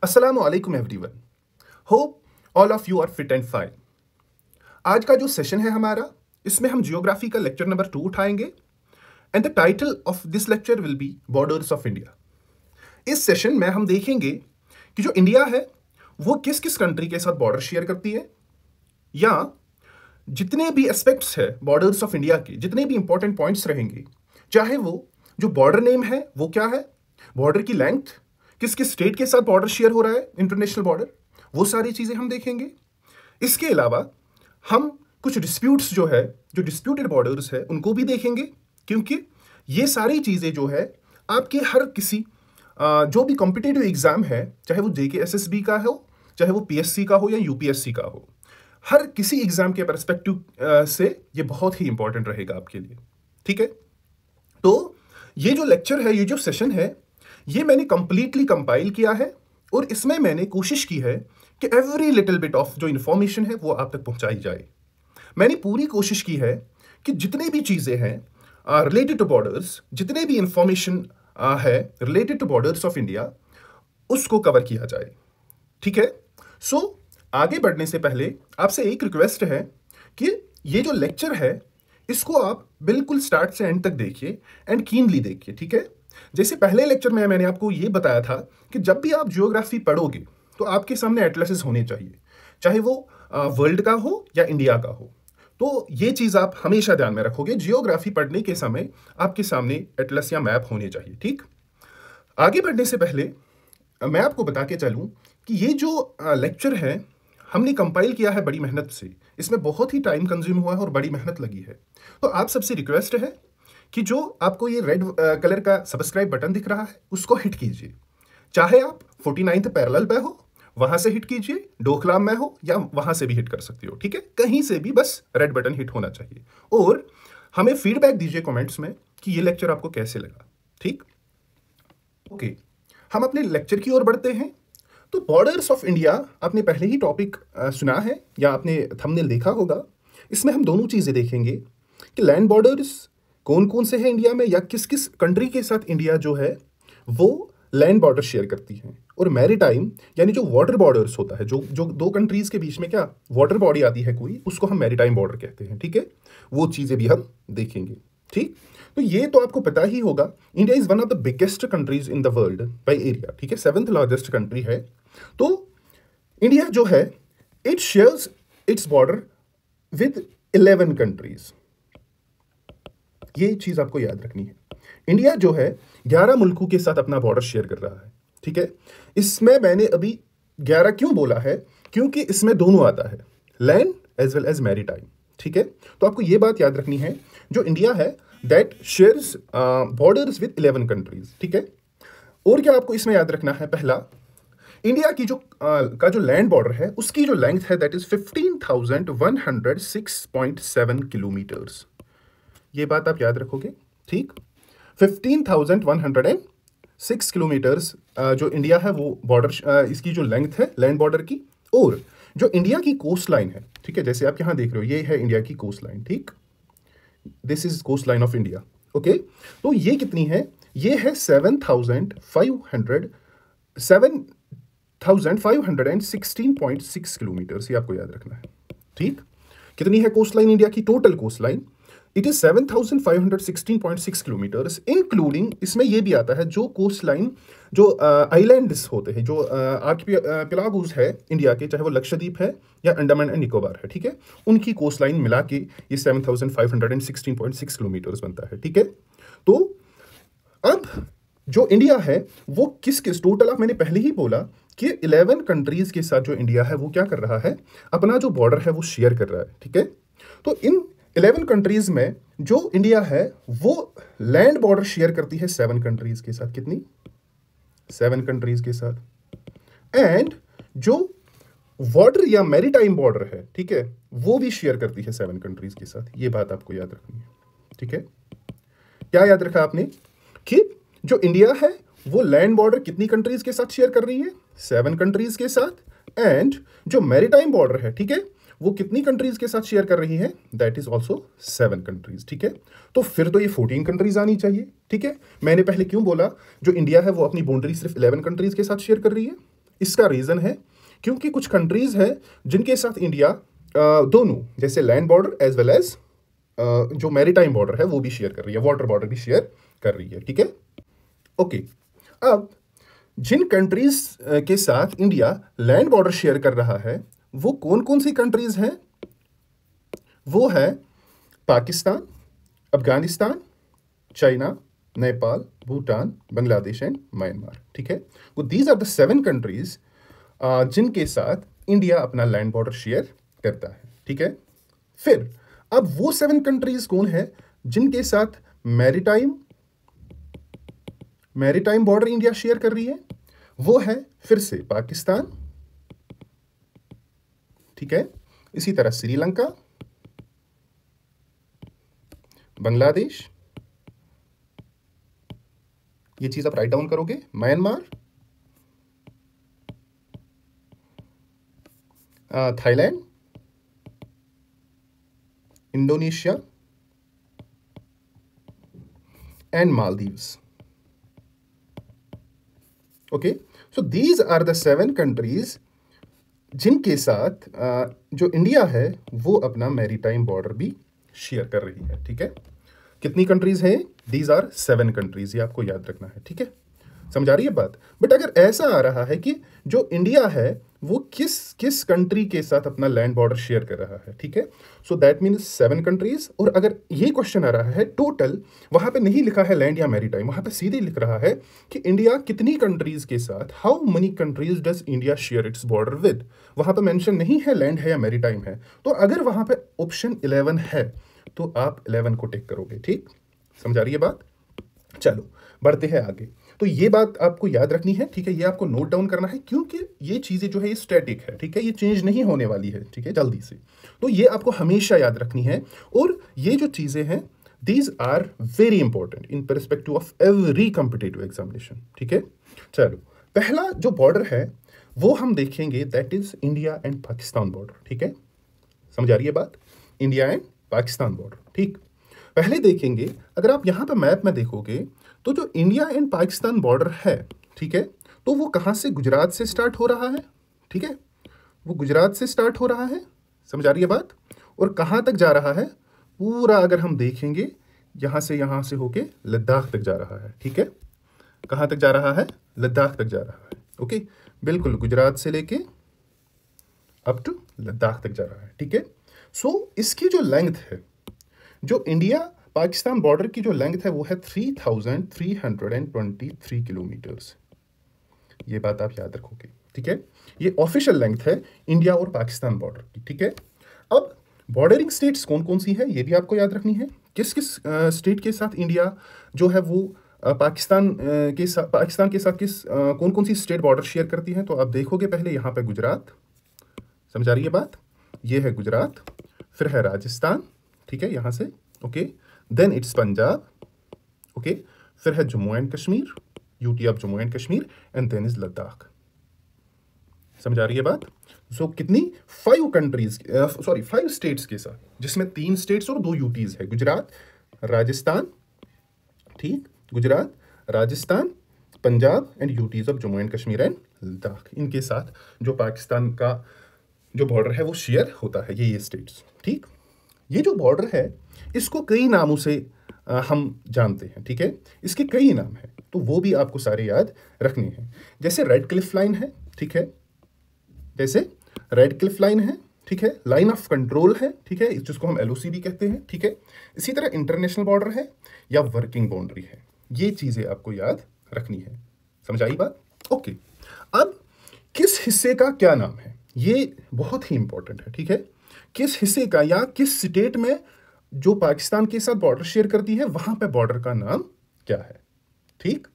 Assalamu alaikum everyone. Hope all of you are fit and fine. आज का जो session है हमारा, इसमें हम जियोग्राफी का लेक्चर नंबर 2 उठाएंगे and the title of this lecture will be borders of India. इस सेशन में हम देखेंगे कि जो इंडिया है वो किस किस कंट्री के साथ बॉर्डर शेयर करती है, या जितने भी एस्पेक्ट्स है बॉर्डर्स ऑफ इंडिया के, जितने भी इंपॉर्टेंट पॉइंट्स रहेंगे, चाहे वो जो बॉर्डर नेम है वो क्या है, बॉर्डर की लेंथ, किस किस स्टेट के साथ बॉर्डर शेयर हो रहा है, इंटरनेशनल बॉर्डर, वो सारी चीजें हम देखेंगे. इसके अलावा हम कुछ डिस्प्यूट्स जो है, जो डिस्प्यूटेड बॉर्डर्स है, उनको भी देखेंगे, क्योंकि ये सारी चीजें जो है आपके हर किसी जो भी कॉम्पिटिटिव एग्जाम है, चाहे वो JKSSB का हो, चाहे वो PSC का हो या UPSC का हो, हर किसी एग्जाम के परस्पेक्टिव से ये बहुत ही इंपॉर्टेंट रहेगा आपके लिए. ठीक है, तो ये जो लेक्चर है, ये जो सेशन है, ये मैंने कंप्लीटली कंपाइल किया है और इसमें मैंने कोशिश की है कि एवरी लिटिल बिट ऑफ जो इन्फॉर्मेशन है वो आप तक पहुंचाई जाए. मैंने पूरी कोशिश की है कि जितने भी चीज़ें हैं रिलेटेड टू बॉर्डर्स, जितने भी इंफॉर्मेशन है related to borders of India, उसको कवर किया जाए. ठीक है, सो आगे बढ़ने से पहले आपसे एक रिक्वेस्ट है कि ये जो लेक्चर है इसको आप बिल्कुल स्टार्ट से एंड तक देखिए एंड कीनली देखिए. ठीक है, जैसे पहले लेक्चर में मैंने आपको ये बताया था कि जब भी आप जियोग्राफी पढ़ोगे तो आपके सामने एटलसेस होने चाहिए, चाहे वो वर्ल्ड का हो या इंडिया का हो. तो ये चीज़ आप हमेशा ध्यान में रखोगे, जियोग्राफी पढ़ने के समय आपके सामने एटलस या मैप होने चाहिए. ठीक, आगे बढ़ने से पहले मैं आपको बता के चलूँ कि ये जो लेक्चर है हमने कंपाइल किया है बड़ी मेहनत से, इसमें बहुत ही टाइम कंज्यूम हुआ है और बड़ी मेहनत लगी है. तो आप सबसे रिक्वेस्ट है कि जो आपको ये रेड कलर का सब्सक्राइब बटन दिख रहा है उसको हिट कीजिए, चाहे आप 49th पैरेलल पे हो वहां से हिट कीजिए, डोकलाम में हो या वहां से भी हिट कर सकते हो. ठीक है, कहीं से भी बस रेड बटन हिट होना चाहिए और हमें फीडबैक दीजिए कमेंट्स में कि ये लेक्चर आपको कैसे लगा. ठीक, ओके, हम अपने लेक्चर की ओर बढ़ते हैं. तो बॉर्डर्स ऑफ इंडिया आपने पहले ही टॉपिक सुना है या आपने थंबनेल देखा होगा. इसमें हम दोनों चीज़ें देखेंगे कि लैंड बॉर्डर्स कौन कौन से हैं इंडिया में, या किस किस कंट्री के साथ इंडिया जो है वो लैंड बॉर्डर शेयर करती हैं, और मैरीटाइम यानी जो वाटर बॉर्डर्स होता है, जो जो दो कंट्रीज के बीच में क्या वाटर बॉडी आती है कोई, उसको हम मैरीटाइम बॉर्डर कहते हैं. ठीक है, वो चीज़ें भी हम देखेंगे. ठीक, तो ये तो आपको पता ही होगा, India is one of the biggest countries in the world by area. ठीक है, 7th लार्जेस्ट कंट्री है. तो इंडिया जो है it shares its border with 11 countries. ये चीज आपको याद रखनी है. इंडिया जो है 11 मुल्कों के साथ अपना बॉर्डर शेयर कर रहा है. ठीक है, इसमें मैंने अभी 11 क्यों बोला है, क्योंकि इसमें दोनों आता है, land as well as maritime. ठीक है, तो आपको ये बात याद रखनी है, जो इंडिया है that shares borders with 11 countries. ठीक है, और क्या आपको इसमें याद रखना है, पहला, इंडिया की जो लैंड बॉर्डर है उसकी जो लेंथ है दैट इज 15,106.7 किलोमीटर्स. ये बात आप याद रखोगे. ठीक, 15,106 किलोमीटर्स जो इंडिया है वो बॉर्डर, इसकी जो लेंथ है लैंड बॉर्डर की. और जो इंडिया की कोस्ट लाइन है, ठीक है, जैसे आप यहां देख रहे हो, ये है इंडिया की कोस्ट लाइन. ठीक, this is coastline of India. Okay, तो ये कितनी है, ये है 7,516.6 किलोमीटर्स. ये आपको याद रखना है. ठीक, कितनी है कोस्ट लाइन इंडिया की, total cost line it is 7,516.6 kilometres, including, इसमें यह भी आता है जो कोस्ट लाइन, जो आइलैंड्स होते हैं, जो आर्किपेलागोस है इंडिया के, चाहे वो लक्षद्वीप है या अंडमान एंड निकोबार है. ठीक है, उनकी कोस्ट लाइन मिला के ये 7,516.6 किलोमीटर्स बनता है. ठीक है, तो अब जो इंडिया है वो किस किस, टोटल आप, मैंने पहले ही बोला कि 11 कंट्रीज के साथ जो इंडिया है वो क्या कर रहा है, अपना जो बॉर्डर है वो शेयर कर रहा है. ठीक है, तो इन 11 कंट्रीज में जो इंडिया है वो लैंड बॉर्डर शेयर करती है 7 कंट्रीज के साथ. कितनी, 7 कंट्रीज के साथ. एंड जो वाटर या मैरीटाइम बॉर्डर है, ठीक है, वो भी शेयर करती है 7 कंट्रीज के साथ. ये बात आपको याद रखनी है. ठीक है, क्या याद रखा आपने कि जो इंडिया है वो लैंड बॉर्डर कितनी कंट्रीज के साथ शेयर कर रही है, 7 कंट्रीज के साथ. एंड जो मैरीटाइम बॉर्डर है, ठीक है, वो कितनी कंट्रीज के साथ शेयर कर रही है, दैट इज ऑल्सो 7 कंट्रीज. ठीक है, तो फिर तो ये 14 कंट्रीज आनी चाहिए. ठीक है, मैंने पहले क्यों बोला, जो इंडिया है वो अपनी बाउंड्री सिर्फ 11 कंट्रीज के साथ शेयर कर रही है, इसका रीज़न है क्योंकि कुछ कंट्रीज़ हैं जिनके साथ इंडिया दोनों, जैसे land border as well as जो मैरीटाइम बॉर्डर है वो भी शेयर कर रही है, वाटर बॉर्डर भी शेयर कर रही है, ठीक है। ओके, अब जिन कंट्रीज के साथ इंडिया लैंड बॉर्डर शेयर कर रहा है वो कौन कौन सी कंट्रीज हैं? वो है Pakistan, Afghanistan, China, Nepal, Bhutan, Bangladesh and Myanmar, ठीक है। तो दीज आर द 7 कंट्रीज जिनके साथ इंडिया अपना लैंड बॉर्डर शेयर करता है, ठीक है। फिर अब वो 7 कंट्रीज कौन है जिनके साथ मैरीटाइम बॉर्डर इंडिया शेयर कर रही है? वो है फिर से पाकिस्तान, ठीक है, इसी तरह श्रीलंका, बांग्लादेश, ये चीज आप राइट डाउन करोगे, Myanmar, Thailand, Indonesia and Maldives. Okay, so these are the 7 countries जिनके साथ जो इंडिया है वो अपना मैरीटाइम बॉर्डर भी शेयर कर रही है, ठीक है। कितनी कंट्रीज हैं? दीज आर 7 कंट्रीज, ये आपको याद रखना है, ठीक है। समझ आ रही है बात? बट अगर ऐसा आ रहा है कि जो इंडिया है वो किस किस कंट्री के साथ अपना लैंड बॉर्डर शेयर कर रहा है, ठीक है, सो दैट मीन्स 7 कंट्रीज। और अगर ये क्वेश्चन आ रहा है टोटल, वहां पे नहीं लिखा है लैंड या मैरीटाइम, वहां पे सीधे लिख रहा है कि इंडिया कितनी कंट्रीज के साथ, how many countries does India share its border with, वहां पे मेंशन नहीं है लैंड है या मैरीटाइम है। तो अगर वहां पे ऑप्शन 11 है तो आप 11 को टिक करोगे, ठीक। समझ आ रही है बात? चलो बढ़ते हैं आगे। तो ये बात आपको याद रखनी है, ठीक है, ये आपको नोट डाउन करना है क्योंकि ये चीजें जो है ये स्टैटिक है, ठीक है, ये चेंज नहीं होने वाली है, ठीक है, जल्दी से। तो ये आपको हमेशा याद रखनी है। और ये जो चीजें हैं these are very important in perspective of every competitive examination, ठीक है। चलो पहला जो बॉर्डर है वो हम देखेंगे, that is India and Pakistan border, ठीक है। समझ आ रही है बात? इंडिया एंड पाकिस्तान बॉर्डर, ठीक। पहले देखेंगे, अगर आप यहां पर मैप में देखोगे तो जो इंडिया एंड पाकिस्तान बॉर्डर है, ठीक है, तो वो कहां से, गुजरात से स्टार्ट हो रहा है, ठीक है, वो गुजरात से स्टार्ट हो रहा है। समझ आ रही है बात? और कहां तक जा रहा है? पूरा अगर हम देखेंगे यहां से होके लद्दाख तक जा रहा है, ठीक है। कहां तक जा रहा है? लद्दाख तक जा रहा है। ओके, बिल्कुल गुजरात से लेके अप टू लद्दाख तक जा रहा है, ठीक है। सो इसकी जो लेंथ है, जो इंडिया पाकिस्तान बॉर्डर की जो लेंथ है वो है 3323 किलोमीटर्स। ये बात आप याद रखोगे, ठीक है। ये ऑफिशियल लेंथ है इंडिया और पाकिस्तान बॉर्डर की, ठीक है। अब बॉर्डरिंग स्टेट्स कौन कौन सी है ये भी आपको याद रखनी है। किस किस स्टेट के साथ इंडिया जो है वो पाकिस्तान के साथ किस कौन कौन सी स्टेट बॉर्डर शेयर करती है? तो आप देखोगे पहले यहाँ पे गुजरात, समझ आ रही है बात? ये है गुजरात, फिर है राजस्थान, ठीक है, यहाँ से, okay, then it's Punjab, okay, फिर है Jammu and Kashmir, UT of Jammu and Kashmir, and then is Ladakh. समझ आ रही है बात? सो कितनी 5 स्टेट्स के साथ, जिसमें 3 स्टेट्स और 2 यूटीज है, गुजरात, राजस्थान, ठीक, Gujarat, Rajasthan, Punjab and UTs of Jammu and Kashmir and Ladakh. इनके साथ जो पाकिस्तान का जो बॉर्डर है वो शेयर होता है, ये स्टेट्स, ठीक। ये जो बॉर्डर है इसको कई नामों से हम जानते हैं, ठीक है, इसके कई नाम हैं, तो वो भी आपको सारे याद रखने हैं। जैसे रेड क्लिफ लाइन है, ठीक है, जैसे रेड क्लिफ लाइन है, ठीक है, लाइन ऑफ कंट्रोल है, ठीक है, जिसको हम एलओसी भी कहते हैं, ठीक है। इसी तरह इंटरनेशनल बॉर्डर है या वर्किंग बाउंड्री है, ये चीजें आपको याद रखनी है। समझ आई बात? ओके, अब किस हिस्से का क्या नाम है ये बहुत ही इंपॉर्टेंट है, ठीक है। किस हिस्से का या किस स्टेट में जो पाकिस्तान के साथ बॉर्डर शेयर करती है वहां पे बॉर्डर का नाम क्या है, ठीक।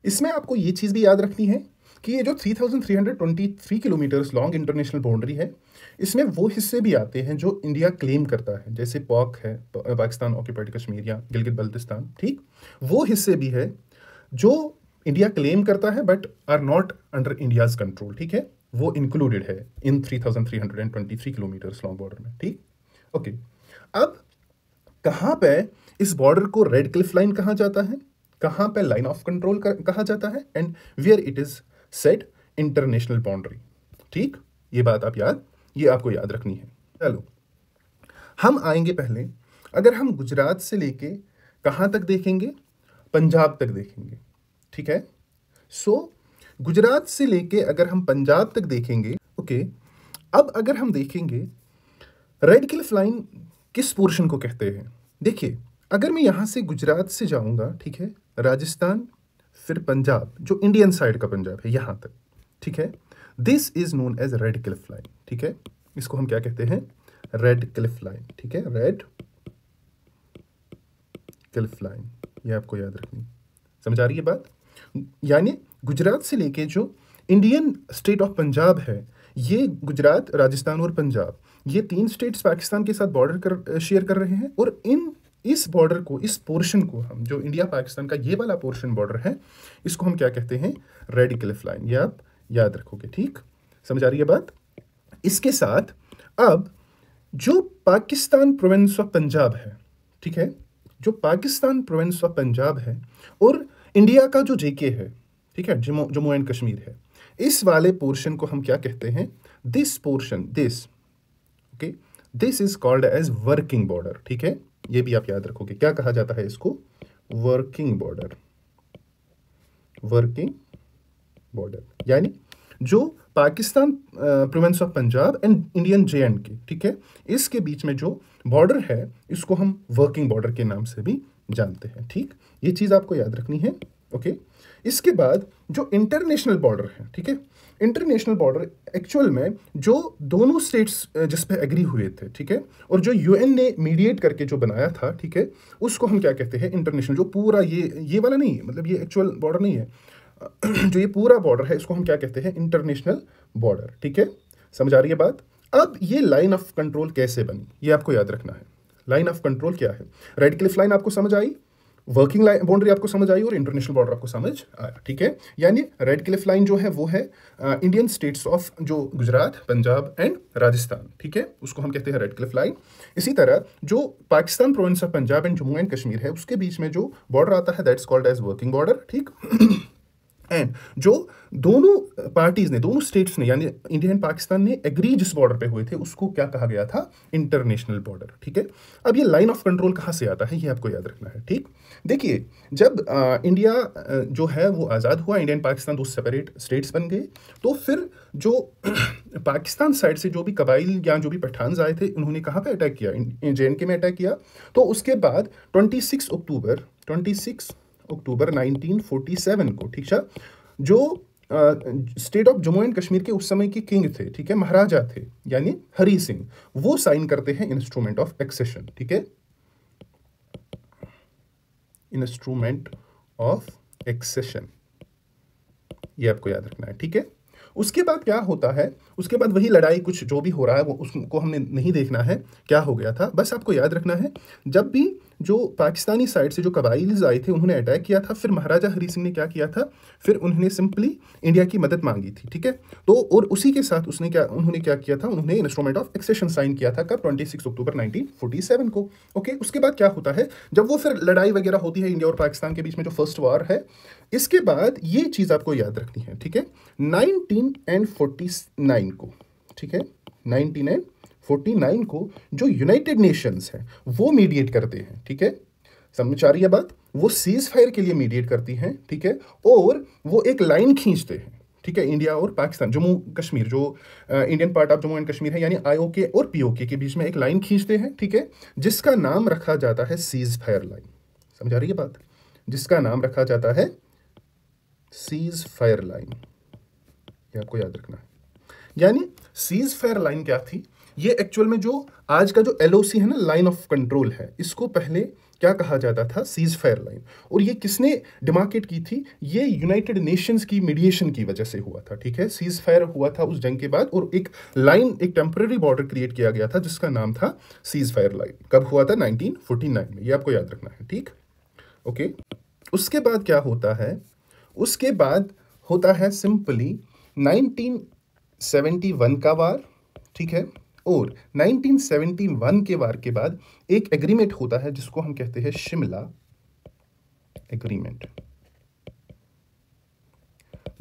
इसमें आपको ये चीज भी याद रखनी है कि ये जो 3323 किलोमीटर्स लॉन्ग इंटरनेशनल बाउंड्री है, इसमें वो हिस्से भी आते हैं जो इंडिया क्लेम करता है, जैसे पाक है, पाकिस्तान ऑक्यूपाइड कश्मीर या गिलगित बल्तिस्तान, ठीक। वो हिस्से भी है जो इंडिया क्लेम करता है but are not under India's control, ठीक है, वो इंक्लूडेड है इन 3323 किलोमीटर्स लॉन्ग बॉर्डर में, ठीक। ओके, अब कहां पे इस बॉर्डर को रेड क्लिफ लाइन कहा जाता है, कहां पे लाइन ऑफ कंट्रोल कहा जाता है, and where it is set international boundary. ठीक, ये बात ये आपको याद रखनी है। चलो हम आएंगे पहले, अगर हम गुजरात से लेके कहाँ तक देखेंगे, पंजाब तक देखेंगे। ठीक है, सो गुजरात से लेके अगर हम पंजाब तक देखेंगे, ओके। अब अगर हम देखेंगे रेड क्लिफ लाइन किस पोर्शन को कहते हैं। देखिए, अगर मैं यहां से गुजरात से जाऊंगा, ठीक है, राजस्थान, फिर पंजाब, जो इंडियन साइड का पंजाब है, यहां तक, ठीक है, this is known as Radcliffe line. ठीक है, इसको हम क्या कहते हैं, रेड क्लिफ लाइन। ठीक है, रेड क्लिफ लाइन, ये आपको याद रखनी। समझ आ रही है बात? यानी गुजरात से लेके जो इंडियन स्टेट ऑफ पंजाब है, ये गुजरात, राजस्थान और पंजाब, ये 3 स्टेट्स पाकिस्तान के साथ बॉर्डर शेयर कर रहे हैं। और इस बॉर्डर को, इस पोर्शन को हम, जो इंडिया पाकिस्तान का ये वाला पोर्शन बॉर्डर है, इसको हम क्या कहते हैं, रेड क्लिफ लाइन। ये आप याद रखोगे। ठीक, समझ आ रही है बात? इसके साथ अब जो पाकिस्तान प्रोविंस ऑफ पंजाब है, ठीक है, जो पाकिस्तान प्रोविंस ऑफ पंजाब है और इंडिया का जो जेके है, ठीक है, जम्मू एंड कश्मीर है, इस वाले पोर्शन को हम क्या कहते हैं, this portion, this, okay, this is called as working border. ठीक है, ये भी आप याद रखोगे, क्या कहा जाता है इसको, वर्किंग बॉर्डर। वर्किंग बॉर्डर यानी जो Pakistan province of Punjab and Indian JNK, ठीक है, इसके बीच में जो बॉर्डर है, इसको हम वर्किंग बॉर्डर के नाम से भी जानते हैं। ठीक, ये चीज आपको याद रखनी है। ओके, इसके बाद जो इंटरनेशनल बॉर्डर है, ठीक है, इंटरनेशनल बॉर्डर एक्चुअल में जो दोनों स्टेट्स जिस पे एग्री हुए थे, ठीक है, और जो UN ने मीडिएट करके जो बनाया था, ठीक है, उसको हम क्या कहते हैं, इंटरनेशनल। जो पूरा ये वाला नहीं है, मतलब ये एक्चुअल बॉर्डर नहीं है, जो ये पूरा बॉर्डर है, इसको हम क्या कहते हैं, इंटरनेशनल बॉर्डर। ठीक है, समझ आ रही है बात? अब ये लाइन ऑफ कंट्रोल कैसे बनी, ये आपको याद रखना है। लाइन ऑफ कंट्रोल क्या है, रेड क्लिफ लाइन आपको समझ आई, वर्किंग लाइन बाउंड्री आपको समझ आई, और इंटरनेशनल बॉर्डर आपको समझ आया। ठीक है, यानी रेड क्लिफ लाइन जो है वो है इंडियन स्टेट्स ऑफ जो गुजरात, पंजाब एंड राजस्थान, ठीक है, उसको हम कहते हैं रेड क्लिफ लाइन। इसी तरह जो Pakistan province of Punjab and Jammu and Kashmir है, उसके बीच में जो बॉर्डर आता है, that's called as working border. ठीक, एंड जो दोनों पार्टीज ने, दोनों स्टेट्स ने, यानी इंडिया एंड पाकिस्तान ने एग्री जिस बॉर्डर पे हुए थे, उसको क्या कहा गया था, इंटरनेशनल बॉर्डर। ठीक है, अब ये लाइन ऑफ कंट्रोल कहाँ से आता है, ये आपको याद रखना है। ठीक, देखिए, जब इंडिया जो है वो आज़ाद हुआ, India and Pakistan 2 separate states बन गए, तो फिर जो पाकिस्तान साइड से जो भी कबाइल या जो भी पठान्स आए थे, उन्होंने कहाँ पे अटैक किया, JNK में अटैक किया। तो उसके बाद 26 अक्टूबर 1947 को, ठीक है, जो state of Jammu and Kashmir के उस समय के किंग थे, ठीक है, महाराजा थे, यानी हरी सिंह, वो साइन करते हैं इंस्ट्रूमेंट ऑफ एक्सेशन। ठीक है, इंस्ट्रूमेंट ऑफ एक्सेशन, ये आपको याद रखना है। ठीक है, उसके बाद क्या होता है, उसके बाद वही लड़ाई, कुछ जो भी हो रहा है वो उसको हमने नहीं देखना है क्या हो गया था, बस आपको याद रखना है, जब भी जो पाकिस्तानी साइड से जो कबाइल्स आए थे, उन्होंने अटैक किया था, फिर महाराजा हरी सिंह ने क्या किया था, फिर उन्होंने सिंपली इंडिया की मदद मांगी थी। ठीक है, तो और उसी के साथ उन्होंने क्या किया था, उन्होंने इंस्ट्रूमेंट ऑफ एक्सेशन साइन किया था, कब, 26 अक्टूबर 1947 को। ओके, उसके बाद क्या होता है, जब वो फिर लड़ाई वगैरह होती है इंडिया और पाकिस्तान के बीच में, जो फर्स्ट वार है, इसके बाद ये चीज आपको याद रखनी है। ठीक है, 1949 को, ठीक है, 1949 को जो यूनाइटेड नेशंस है वो मीडिएट करते हैं। ठीक है, समझ आ रही है बात? वो सीज फायर के लिए मीडिएट करती हैं। ठीक है, और वो एक लाइन खींचते हैं, ठीक है, इंडिया और पाकिस्तान, जम्मू कश्मीर, जो Indian part of Jammu and Kashmir है, यानी IOK और POK के बीच में एक लाइन खींचते हैं। ठीक है, जिसका नाम रखा जाता है सीज फायर लाइन। समझ आ रही है बात? जिसका नाम रखा जाता है सीज फायर लाइन, ये आपको याद रखना है। यानी सीज फायर लाइन क्या थी, ये एक्चुअल में जो आज का जो LOC है ना, लाइन ऑफ कंट्रोल है, इसको पहले क्या कहा जाता था, सीज फायर लाइन। और ये किसने डिमार्केट की थी, ये यूनाइटेड नेशंस की मीडिएशन की वजह से हुआ था। ठीक है, सीज फायर हुआ था उस जंग के बाद, और एक लाइन, एक टेम्पररी बॉर्डर क्रिएट किया गया था जिसका नाम था सीज फायर लाइन। कब हुआ था, 1949 में, ये आपको याद रखना है। ठीक, ओके, उसके बाद क्या होता है, उसके बाद होता है सिंपली 1971 का वार। ठीक है, और 1971 के वार के बाद एक एग्रीमेंट होता है जिसको हम कहते हैं शिमला एग्रीमेंट।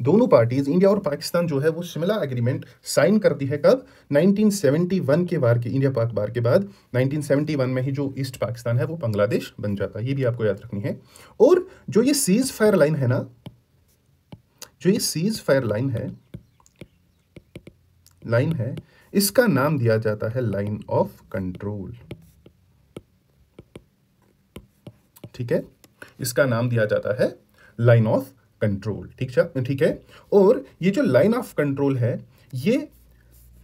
दोनों पार्टीज इंडिया और पाकिस्तान जो है वो शिमला एग्रीमेंट साइन करती है कब? 1971 के वार के, इंडिया पाक वार के बाद 1971 में ही जो ईस्ट पाकिस्तान है वो बांग्लादेश बन जाता है। ये भी आपको याद रखनी है। और जो ये सीज फायर लाइन है ना, जो ये सीज फायर लाइन है, इसका नाम दिया जाता है लाइन ऑफ कंट्रोल। ठीक है, इसका नाम दिया जाता है लाइन ऑफ कंट्रोल। ठीक है। और ये जो लाइन ऑफ कंट्रोल है ये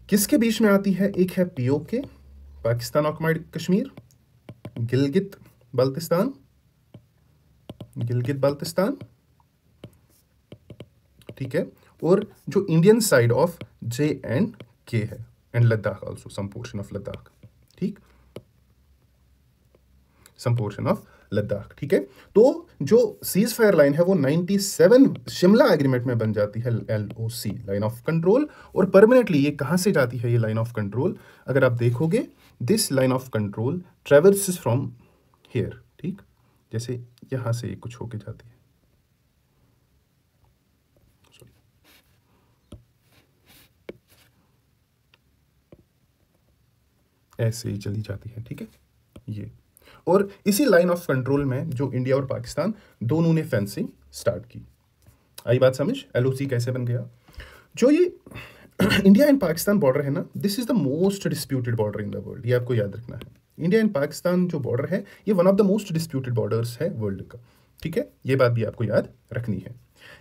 किसके बीच में आती है? एक है पीओके, पाकिस्तान ऑक्युपाइड कश्मीर, गिलगित बाल्टिस्तान, ठीक है। और जो इंडियन साइड ऑफ JNK है, and Ladakh also, some portion of Ladakh, ठीक, सम पोर्शन ऑफ लद्दाख। ठीक है। तो जो सीज फायर लाइन है वो 97 शिमला एग्रीमेंट में बन जाती है, LOC, लाइन ऑफ कंट्रोल। और परमानेंटली ये कहां से जाती है ये लाइन ऑफ कंट्रोल? अगर आप देखोगे, this line of control traverses from here, ठीक, जैसे यहां से ये कुछ होके जाती है, ऐसे ही चली जाती है। ठीक है, ये। और इसी लाइन ऑफ कंट्रोल में जो इंडिया और पाकिस्तान दोनों ने फेंसिंग स्टार्ट की। आई बात समझ? LOC कैसे बन गया? जो ये इंडिया एंड पाकिस्तान बॉर्डर है ना, this is the most disputed border in the world. ये आपको याद रखना है। इंडिया एंड पाकिस्तान जो बॉर्डर है ये one of the most disputed borders है वर्ल्ड का। ठीक है, ये बात भी आपको याद रखनी है।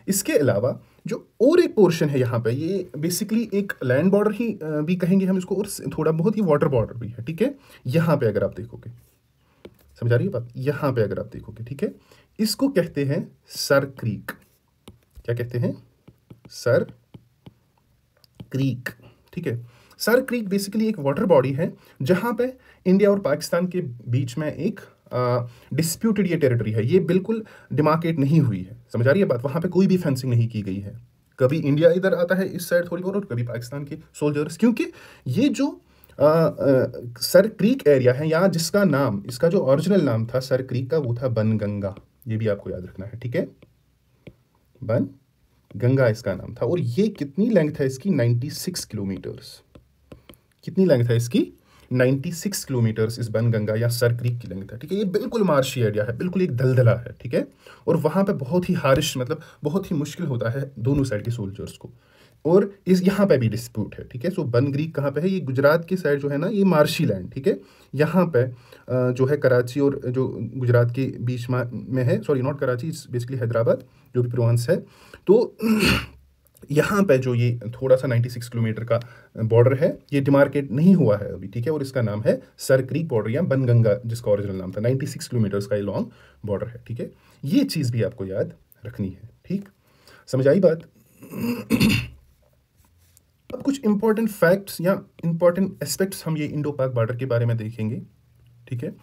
इसके अलावा जो और एक पोर्शन है यहाँ पे, ये बेसिकली एक लैंड बॉर्डर ही भी कहेंगे हम इसको, और थोड़ा बहुत ही वाटर बॉर्डर भी है। ठीक है, यहाँ पे अगर आप देखोगे, समझ आ रही है बात? यहाँ पे अगर आप देखोगे, ठीक है, इसको कहते हैं सर क्रीक। क्या कहते हैं? Sir creek. ठीक है, सर क्रीक बेसिकली एक वाटर बॉडी है जहां पे इंडिया और पाकिस्तान के बीच में एक डिस्प्यूटेड ये टेरिटरी है। ये बिल्कुल डिमार्केट नहीं हुई है, समझ आ रही है बात? वहां पे कोई भी फेंसिंग नहीं की गई है। कभी इंडिया इधर आता है इस साइड थोड़ी बहुत, और कभी पाकिस्तान के सोल्जर्स, क्योंकि ये जो सर क्रीक एरिया है यहाँ, जिसका नाम, इसका जो ओरिजिनल नाम था सर क्रीक का, वो था बनगंगा। ये भी आपको याद रखना है। ठीक है, बनगंगा इसका नाम था। और ये कितनी लेंथ है इसकी? 96 किलोमीटर्स। कितनी लेंथ है इसकी? 96 किलोमीटर्स इस बनगंगा या सर क्रीक की लेंथ है। ठीक है, ये बिल्कुल मार्शी एरिया है, बिल्कुल एक दलदला है। ठीक है, और वहां पे बहुत ही हारिश, मतलब बहुत ही मुश्किल होता है दोनों साइड के सोल्जर्स को। और इस यहाँ पे भी डिस्प्यूट है। ठीक है, सो बन क्रीक कहाँ पे है? ये गुजरात की साइड जो है ना, ये मार्शी लैंड। ठीक है, यहाँ पे जो है कराची और जो गुजरात के बीच में है, sorry not Karachi, basically Hyderabad जो भी प्रोविंस है। तो यहाँ पे जो ये थोड़ा सा 96 किलोमीटर का बॉर्डर है, ये डिमार्केट नहीं हुआ है अभी। ठीक है, और इसका नाम है सर क्रीक बॉर्डर या बनगंगा, जिसका ओरिजिनल नाम था। 96 किलोमीटर का ये लॉन्ग बॉर्डर है। ठीक है, ये चीज़ भी आपको याद रखनी है। ठीक, समझ आई बात? अब कुछ इंपॉर्टेंट फैक्ट्स या इंपॉर्टेंट एस्पेक्ट्स हम ये इंडो पाक बॉर्डर के बारे में देखेंगे। ठीक है,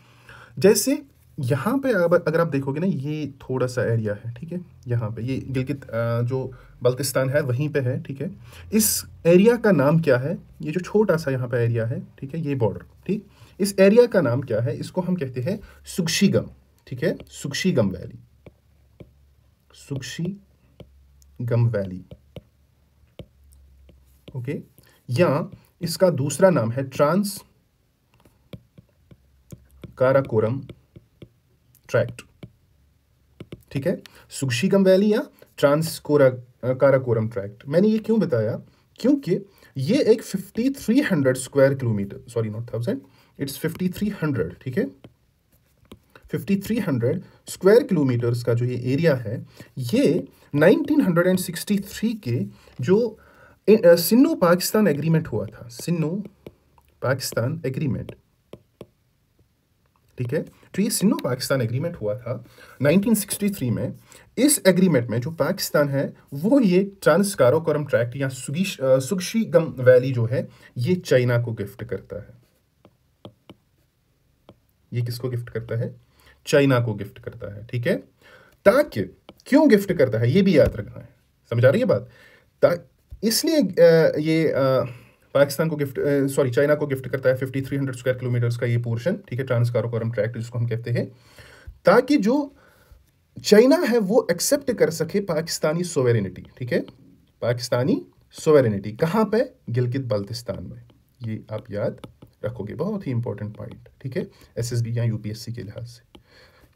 जैसे यहाँ पे अगर आप देखोगे ना, ये थोड़ा सा एरिया है। ठीक है, यहाँ पे ये गिलगित जो बल्तिस्तान है वहीं पे है। ठीक है, इस एरिया का नाम क्या है? ये जो छोटा सा यहाँ पे एरिया है, ठीक है, ये बॉर्डर, ठीक, इस एरिया का नाम क्या है? इसको हम कहते हैं सुक्शीगम। ठीक है, सुक्शीगम वैली, सुक्शीगम वैली। ओके, या इसका दूसरा नाम है ट्रांस काराकोरम ट्रैक्ट। ठीक है, सुक्शीगम वैली या ट्रांस काराकोरम ट्रैक्ट। मैंने ये क्यों बताया? क्योंकि ये एक 5300 square kilometre, sorry not 1000, it's 5300। ठीक है, 5300 स्क्वायर किलोमीटर्स का जो ये एरिया है, ये 1963 के जो सिन्नो पाकिस्तान एग्रीमेंट हुआ था, सिन्नो पाकिस्तान एग्रीमेंट। ठीक है, तो ये सिन्नो पाकिस्तान एग्रीमेंट हुआ था 1963 में। इस एग्रीमेंट में जो पाकिस्तान है वो ये ट्रांस काराकोरम ट्रैक्ट या सुक्शीगम वैली जो है, ये चाइना को गिफ्ट करता है। ये किसको गिफ्ट करता है? चाइना को गिफ्ट करता है। ठीक है, ताकि क्यों गिफ्ट करता है ये भी याद रखना है। समझ आ रही है बात? इसलिए ये पाकिस्तान को गिफ्ट, सॉरी चाइना को गिफ्ट करता है 5300 स्क्वायर किलोमीटर्स का ये पोर्शन। ठीक है, ट्रांस काराकोरम ट्रैक्ट जिसको हम कहते हैं, ताकि जो चाइना है वो एक्सेप्ट कर सके पाकिस्तानी सोवेरेनिटी, ठीक है, पाकिस्तानी सोवेरेनिटी कहाँ पे, गिलगित बाल्टिस्तान में। ये आप याद रखोगे, बहुत ही इंपॉर्टेंट पॉइंट, ठीक है, एसएसबी या यूपीएससी के लिहाज से।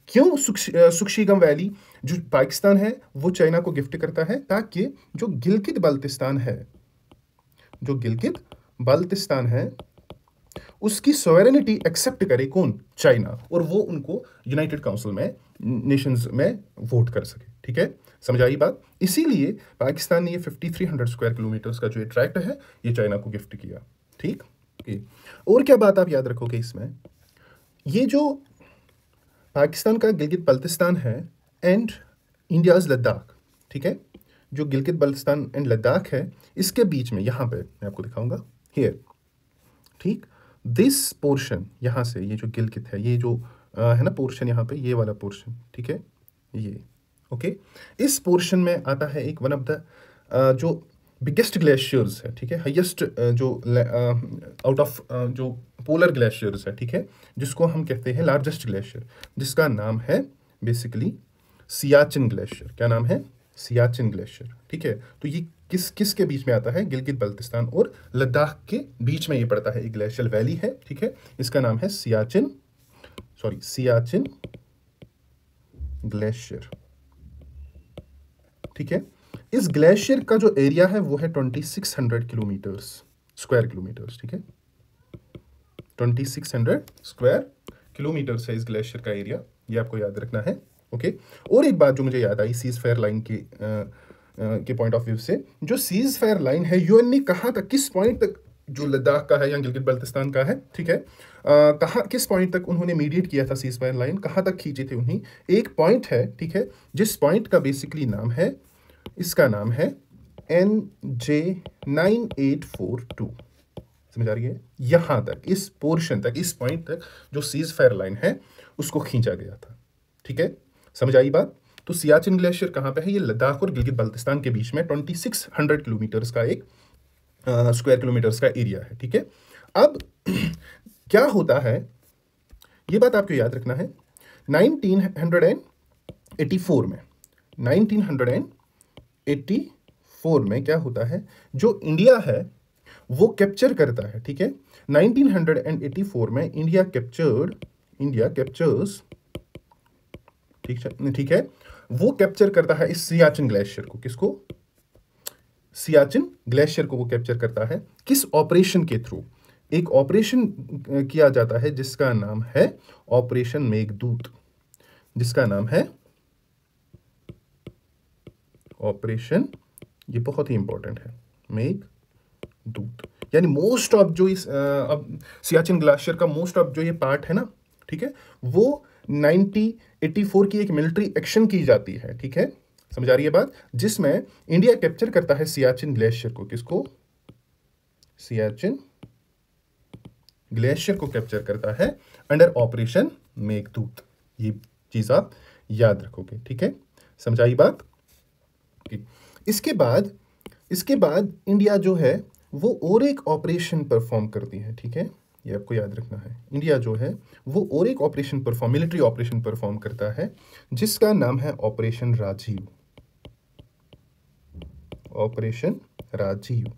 क्यों सुक्शीगम वैली जो पाकिस्तान है वो चाइना को गिफ्ट करता है, ताकि जो गिलगित बाल्टिस्तान है, जो गिलगित बाल्टिस्तान है उसकी सोवेरेनिटी एक्सेप्ट करे कौन, चाइना, और वो उनको यूनाइटेड काउंसिल में, नेशंस में वोट कर सके, ठीक है, समझ आई बात। इसीलिए पाकिस्तान ने ये 5300 स्क्वायर किलोमीटर्स का जो ट्रैक्ट है ये चाइना को गिफ्ट किया, ठीक। और क्या बात आप याद रखोगे इसमें, ये जो पाकिस्तान का गिलगित बाल्टिस्तान है एंड इंडियाज लद्दाख, ठीक है, जो गिलगित बाल्टिस्तान एंड लद्दाख है इसके बीच में, यहाँ पे मैं आपको दिखाऊंगा, हियर, ठीक, दिस पोर्शन, यहाँ से ये जो गिलगित है, ये जो है ना पोर्शन, यहाँ पे ये वाला पोर्शन, ठीक है, ये ओके, इस पोर्शन में आता है एक वन ऑफ द जो बिगेस्ट ग्लेशियर्स है, ठीक है, हाईएस्ट जो आउट ऑफ जो पोलर ग्लेशियर्स है, ठीक है, जिसको हम कहते हैं लार्जेस्ट ग्लेशियर, जिसका नाम है बेसिकली सियाचिन ग्लेशियर। क्या नाम है, सियाचिन ग्लेशियर, ठीक है। तो ये किस के बीच में आता है, गिलगित बाल्टिस्तान और लद्दाख के बीच में ये पड़ता है, एक ग्लेशियल वैली है, ठीक है, इसका नाम है सियाचिन ग्लेशियर, ठीक है। इस ग्लेशियर का जो एरिया है वो है 2600 किलोमीटर्स, स्क्वायर किलोमीटर्स, ठीक है, 2600 स्क्वायर किलोमीटर्स है इस ग्लेशियर का एरिया, ये आपको याद रखना है, ओके। और एक बात जो मुझे याद आई सीज फायर लाइन के पॉइंट ऑफ व्यू से, जो सीज फायर लाइन है यूएन ने कहाँ तक, किस पॉइंट तक, जो लद्दाख का है या गिलगित बाल्टिस्तान का है, ठीक है, कहाँ किस पॉइंट तक उन्होंने मीडिएट किया था सीज फायर लाइन, कहाँ तक खींची थी उन्हें, एक पॉइंट है, ठीक है, जिस पॉइंट का बेसिकली नाम है, इसका नाम है NJ9842, समझ आ रही है, यहां तक, इस पोर्शन तक, इस पॉइंट तक जो सीज फायर लाइन है उसको खींचा गया था, ठीक है, समझ आई बात। तो सियाचिन ग्लेशियर कहां पे है, ये लद्दाख और गिलगित बाल्टिस्तान के बीच में 2600 किलोमीटर्स का एक स्क्वायर किलोमीटर्स का एरिया है, ठीक है। अब क्या होता है, ये बात आपको याद रखना है, 1984 में क्या होता है, जो इंडिया है वो कैप्चर करता है, ठीक है, 1984 में इंडिया कैप्चर्स, ठीक है, वो कैप्चर करता है इस सियाचिन ग्लेशियर को, किसको, सियाचिन ग्लेशियर को वो कैप्चर करता है, किस ऑपरेशन के थ्रू, एक ऑपरेशन किया जाता है जिसका नाम है ऑपरेशन मेघदूत, जिसका नाम है ऑपरेशन, ये बहुत ही इंपॉर्टेंट है, मेघदूत, यानी मोस्ट ऑफ जो इस अब सियाचिन ग्लेशियर का मोस्ट ऑफ जो ये पार्ट है ना, ठीक है, वो 1984 की एक मिलिट्री एक्शन की जाती है, ठीक है, समझ आ रही है बात, जिसमें इंडिया कैप्चर करता है सियाचिन ग्लेशियर को, किसको, सियाचिन ग्लेशियर को कैप्चर करता है अंडर ऑपरेशन मेघदूत, ये चीज आप याद रखोगे, ठीक है, समझ आई बात। इसके बाद इंडिया जो है वो और एक ऑपरेशन परफॉर्म करती है, ठीक है, ये आपको याद रखना है, इंडिया जो है वो और एक operation perform, military operation perform करता है जिसका नाम है ऑपरेशन राजीव, ऑपरेशन राजीव,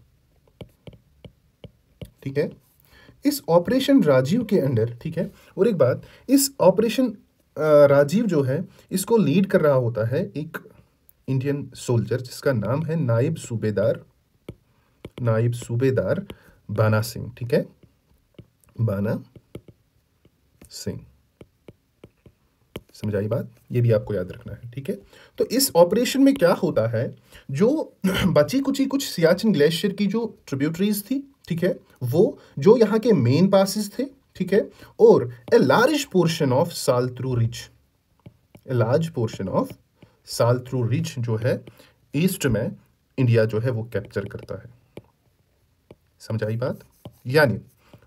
ठीक है। इस ऑपरेशन राजीव के अंडर, ठीक है, और एक बात, इस ऑपरेशन राजीव जो है इसको लीड कर रहा होता है एक इंडियन सोल्जर जिसका नाम है नायब सूबेदार बाना सिंह, ठीक है, बाना सिंह, समझ आई बात, ये भी आपको याद रखना है, ठीक है। तो इस ऑपरेशन में क्या होता है, जो बची कुची कुछ सियाचिन ग्लेशियर की जो ट्रिब्यूटरीज थी, ठीक है, वो जो यहाँ के मेन पासेस थे, ठीक है, और a large portion of Saltoro ridge, जो है ईस्ट में इंडिया जो है वो कैप्चर करता है, समझ आई बात। यानी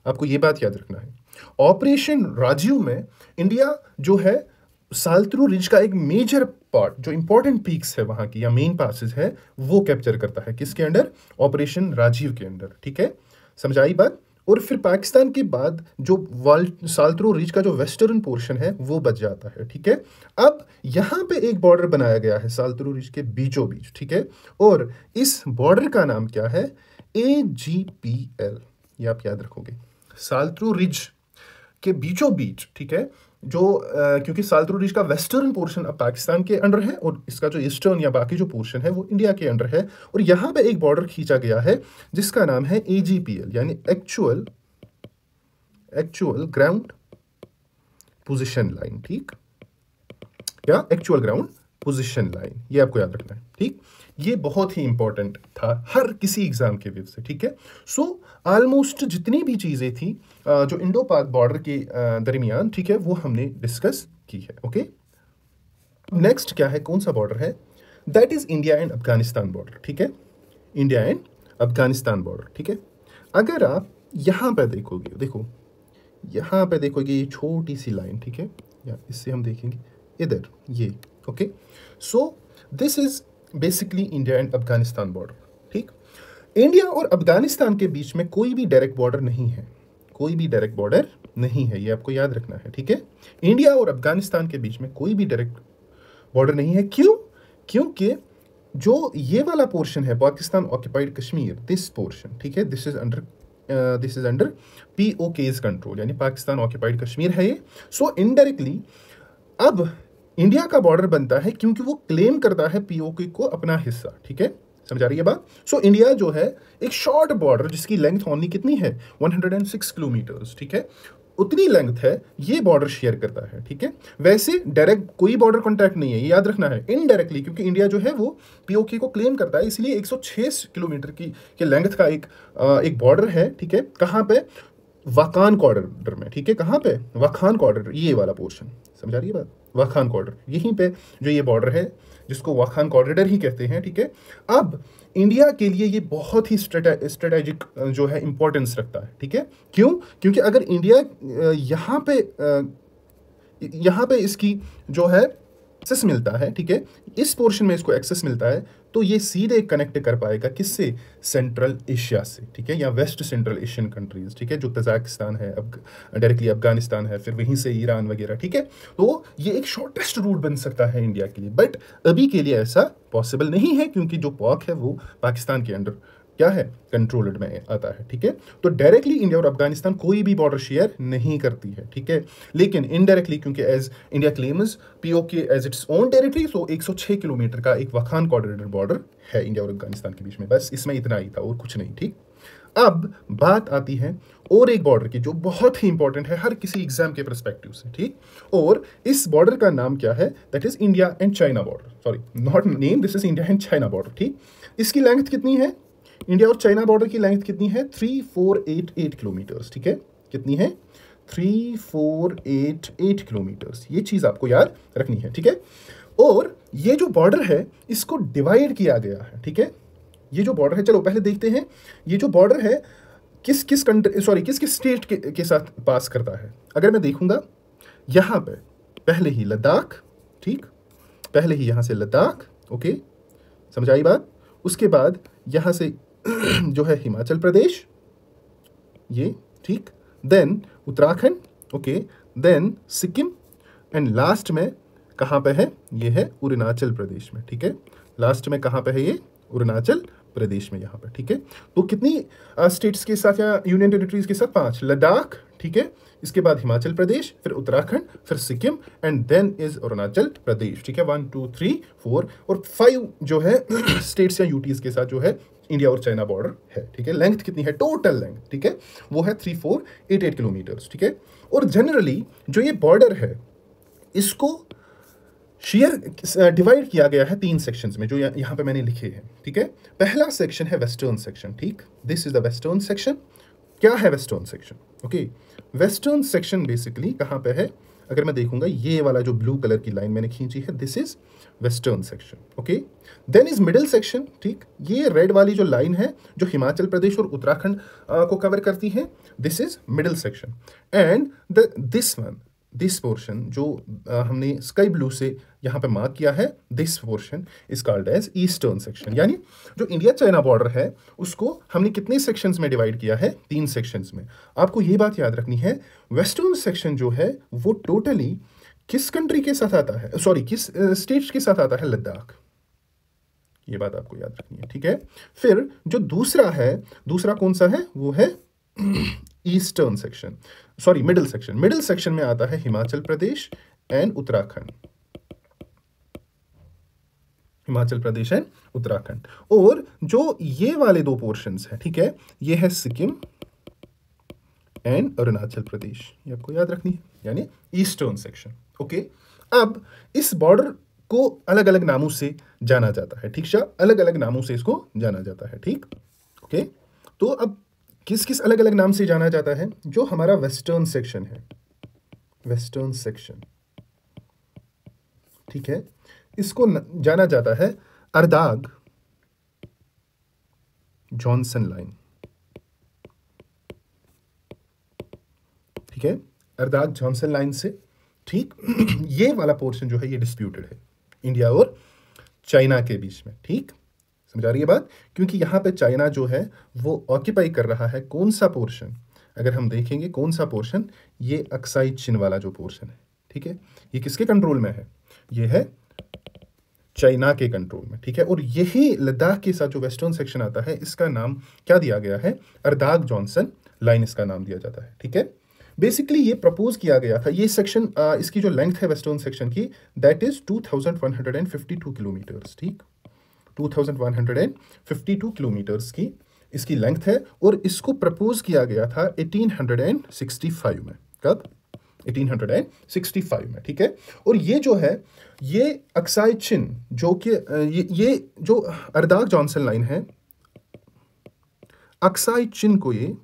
आपको ये बात याद रखना है, ऑपरेशन राजीव में इंडिया जो है सालथ्रू रिज का एक मेजर पार्ट, जो इंपॉर्टेंट पीक्स है वहां की या मेन पासेस है, वो कैप्चर करता है, किसके अंडर, ऑपरेशन राजीव के अंडर, ठीक है, समझ आई बात। और फिर पाकिस्तान के बाद जो साल्तरो रिज का जो वेस्टर्न पोर्शन है वो बच जाता है, ठीक है। अब यहाँ पे एक बॉर्डर बनाया गया है साल्तरो रिज के बीचों बीच, ठीक है, और इस बॉर्डर का नाम क्या है, AGPL, ये आप याद रखोगे, साल्तरो रिज के बीचों बीच, ठीक है, जो क्योंकि साल्तरो रिज का वेस्टर्न पोर्शन अब पाकिस्तान के अंडर है और इसका जो ईस्टर्न या बाकी जो पोर्शन है वो इंडिया के अंडर है, और यहाँ पे एक बॉर्डर खींचा गया है जिसका नाम है AGPL, यानी एक्चुअल ग्राउंड पोजीशन लाइन, ठीक, या एक्चुअल ग्राउंड पोजीशन लाइन, ये आपको याद रखना है, ठीक। ये बहुत ही इंपॉर्टेंट था हर किसी एग्जाम के व्यू से, ठीक है। सो ऑलमोस्ट जितनी भी चीजें थी जो इंडो पाक बॉर्डर के दरमियान, ठीक है, वो हमने डिस्कस की है, ओके। नेक्स्ट क्या है, कौन सा बॉर्डर है, that is India and Afghanistan border, ठीक है, इंडिया एंड अफगानिस्तान बॉर्डर, ठीक है। अगर आप यहाँ पे देखोगे, देखो यहाँ पे देखोगे ये छोटी सी लाइन, ठीक है, या इससे हम देखेंगे इधर ये, okay. So this is basically India and Afghanistan border, ठीक। इंडिया और अफगानिस्तान के बीच में कोई भी डायरेक्ट बॉर्डर नहीं है, कोई भी डायरेक्ट बॉर्डर नहीं है, ये आपको याद रखना है, ठीक है। इंडिया और अफगानिस्तान के बीच में कोई भी डायरेक्ट बॉर्डर नहीं है, क्यों, क्योंकि जो ये वाला पोर्शन है Pakistan occupied Kashmir, this portion, ठीक है, this is under POK's control, यानी पाकिस्तान ऑक्यूपाइड कश्मीर है ये। सो इनडायरेक्टली अब इंडिया का बॉर्डर बनता है क्योंकि वो क्लेम करता है POK को अपना हिस्सा, ठीक है, समझा रही है बात। सो इंडिया जो है एक शॉर्ट बॉर्डर जिसकी लेंथ ओनली कितनी है, 106 किलोमीटर्स, ठीक है, उतनी लेंथ है, ये बॉर्डर शेयर करता है, ठीक है। वैसे डायरेक्ट कोई बॉर्डर कॉन्टैक्ट नहीं है, ये याद रखना है, इनडायरेक्टली, क्योंकि इंडिया जो है वो POK को क्लेम करता है, इसलिए 106 किलोमीटर की लेंथ का एक बॉर्डर है, ठीक है, कहाँ पे, वाखान कॉरिडोर में, ठीक है, कहाँ पे, वाखान कॉरिडोर, ये वाला पोर्शन, समझा रही है बात, वाखान कॉरिडोर, यहीं पे जो ये बॉर्डर है जिसको वाखान कॉरिडोर ही कहते हैं, ठीक है। अब इंडिया के लिए ये बहुत ही स्ट्रेटेजिक जो है इंपॉर्टेंस रखता है, ठीक है, क्यों, क्योंकि अगर इंडिया यहाँ पे इसकी जो है एक्सेस मिलता है, ठीक है, इस पोर्शन में इसको एक्सेस मिलता है, तो ये सीधे कनेक्ट कर पाएगा किससे, सेंट्रल एशिया से, ठीक है, या वेस्ट सेंट्रल एशियन कंट्रीज, ठीक है, जो तजाकिस्तान है, अब डायरेक्टली अफगानिस्तान है, फिर वहीं से ईरान वगैरह, ठीक है। तो ये एक शॉर्टेस्ट रूट बन सकता है इंडिया के लिए, बट अभी के लिए ऐसा पॉसिबल नहीं है क्योंकि जो पाक है वो पाकिस्तान के अंडर क्या है, कंट्रोल्ड में आता है, ठीक है। तो डायरेक्टली इंडिया और अफगानिस्तान कोई भी बॉर्डर शेयर नहीं करती है, ठीक है, लेकिन इनडायरेक्टली क्योंकि as India claims POK as it's own territory, so 106 kilometre का एक वाखान कॉरिडोर बॉर्डर है इंडिया और अफगानिस्तान के बीच में, बस इसमें इतना ही था और कुछ नहीं, ठीक। अब बात आती है और एक बॉर्डर की जो बहुत ही इंपॉर्टेंट है हर किसी एग्जाम के परस्पेक्टिव से, ठीक, और इस बॉर्डर का नाम क्या है, that is India and China border, sorry not name, this is India and China border, ठीक। इसकी लेंथ कितनी है, इंडिया और चाइना बॉर्डर की लेंथ कितनी है, 3488 किलोमीटर्स, ठीक है, कितनी है, 3488 किलोमीटर्स, ये चीज आपको याद रखनी है, ठीक है। और ये जो बॉर्डर है इसको डिवाइड किया गया है, ठीक है, ये जो बॉर्डर है, चलो पहले देखते हैं ये जो बॉर्डर है किस किस कंट्री, सॉरी किस किस स्टेट के साथ पास करता है। अगर मैं देखूंगा यहाँ पे पहले ही लद्दाख, ठीक, पहले ही यहाँ से लद्दाख, ओके, समझाई बात, उसके बाद यहाँ से जो है हिमाचल प्रदेश, ये, ठीक, then Uttarakhand, okay, then Sikkim, and last में कहाँ पे है, ये है अरुणाचल प्रदेश में, ठीक है, लास्ट में कहाँ पे है ये, अरुणाचल प्रदेश में यहाँ पे, ठीक है। तो कितनी स्टेट्स के साथ या यूनियन टेरिटरीज के साथ, 5, लद्दाख, ठीक है, इसके बाद हिमाचल प्रदेश, फिर उत्तराखंड, फिर Sikkim, and then is Arunachal Pradesh, ठीक है, 1 2 3 4 और 5 जो है स्टेट्स या यूटीज के साथ जो है इंडिया और चाइना बॉर्डर है, ठीक है। लेंथ कितनी है, टोटल लेंथ, ठीक है, वो है 3488 किलोमीटर्स, ठीक है। और जनरली जो ये बॉर्डर है इसको डिवाइड किया गया है 3 सेक्शंस में, जो यहाँ पे मैंने लिखे हैं, ठीक है। पहला सेक्शन है वेस्टर्न सेक्शन, ठीक, this is the western section. क्या है western section, okay, western section basically कहाँ पे है, अगर मैं देखूंगा ये वाला जो ब्लू कलर की लाइन मैंने खींची है, this is western section, okay. Then is middle section, ठीक, ये रेड वाली जो लाइन है जो हिमाचल प्रदेश और उत्तराखंड को कवर करती है, this is middle section. And this one this portion जो हमने स्काई ब्लू से यहाँ पे मार्क किया है, this portion is called as eastern section. यानी जो इंडिया चाइना बॉर्डर है उसको हमने कितने सेक्शंस में डिवाइड किया है? 3 सेक्शंस में। आपको ये बात याद रखनी है, वेस्टर्न सेक्शन जो है वो टोटली किस कंट्री के साथ आता है, सॉरी किस स्टेट्स के साथ आता है? लद्दाख। ये बात आपको याद रखनी है, ठीक है। फिर जो दूसरा है, दूसरा कौन सा है? वो है eastern section, sorry middle section. Middle section में आता है हिमाचल प्रदेश एंड उत्तराखंड, हिमाचल प्रदेश एंड उत्तराखंड। और जो ये वाले 2 पोर्शंस है, ठीक है, ये है सिक्किम एंड अरुणाचल प्रदेश। ये आपको याद रखनी है, यानी ईस्टर्न सेक्शन। ओके, अब इस बॉर्डर को अलग अलग नामों से जाना जाता है, ठीक है, अलग अलग नामों से इसको जाना जाता है, ठीक। ओके, तो अब किस किस अलग अलग नाम से जाना जाता है? जो हमारा वेस्टर्न सेक्शन है, वेस्टर्न सेक्शन, ठीक है, इसको जाना जाता है अर्दाग जॉनसन लाइन, ठीक है, अर्दाग जॉनसन लाइन से, ठीक। ये वाला पोर्शन जो है ये डिस्प्यूटेड है इंडिया और चाइना के बीच में, ठीक। समझ आ रही है बात? क्योंकि यहाँ पे चाइना जो है वो ऑक्यूपाई कर रहा है कौन सा पोर्शन? अगर हम देखेंगे कौन सा पोर्शन, ये अक्साई चिन वाला जो पोर्शन है, ठीक है, ये किसके कंट्रोल में है? ये है चाइना के कंट्रोल में, ठीक है। और यही लद्दाख के साथ जो वेस्टर्न सेक्शन आता है, इसका नाम क्या दिया गया है? अर्दाग जॉनसन लाइन इसका नाम दिया जाता है, ठीक है। बेसिकली ये प्रपोज किया गया था, ये सेक्शन, इसकी जो लेंथ है वेस्टर्न सेक्शन की, दैट इज 2152 किलोमीटर्स, ठीक, 2152 किलोमीटर्स की इसकी लेंथ है। और इसको प्रपोज किया गया था 1865 में। कब? 1865 में, ठीक है। और ये जो है, ये अक्साई चिन जो कि ये जो अर्दाग जॉनसन लाइन है, अक्साई चिन को ये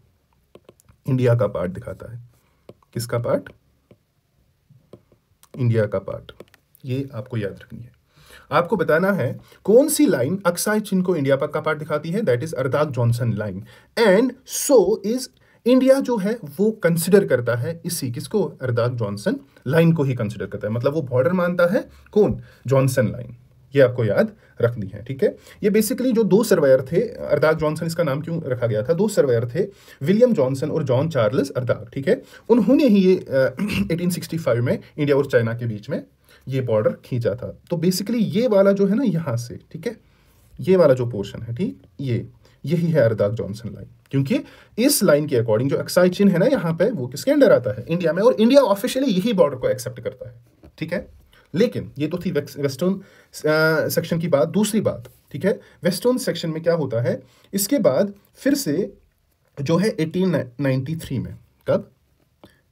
इंडिया का पार्ट दिखाता है। किसका पार्ट? इंडिया का पार्ट। ये आपको याद रखनी है। आपको बताना है कौन सी लाइन अक्साई चिन को इंडिया का पार्ट दिखाती है, that is Ardagh Johnson line. And so is India जो है वो कंसिडर करता है इसी, किसको? अर्दाग जॉनसन लाइन को ही कंसिडर करता है, मतलब वो बॉर्डर मानता है कौन? Johnson line. ये आपको याद रखनी है, ठीक है। ये बेसिकली जो 2 सर्वेयर थे, अर्दाग जॉनसन इसका नाम क्यों रखा गया था? 2 सर्वेयर थे, विलियम जॉनसन और जॉन चार्ल्स अर्दाग, ठीक है। उन्होंने ही ये 1865 में इंडिया और चाइना के बीच में ये बॉर्डर खींचा था। तो बेसिकली ये वाला जो है ना यहाँ से, ठीक है, ये वाला जो पोर्शन है, ठीक, यही है अर्दाग जॉनसन लाइन। क्योंकि इस लाइन के अकॉर्डिंग जो अक्साई चिन है ना यहाँ पे, वो किसके अंडर आता है? इंडिया में। और इंडिया ऑफिशियली यही बॉर्डर को एक्सेप्ट करता है, ठीक है। लेकिन ये तो थी वेस्टर्न सेक्शन की बात। दूसरी बात, ठीक है, वेस्टर्न सेक्शन में क्या होता है इसके बाद फिर से जो है 1893 में, कब?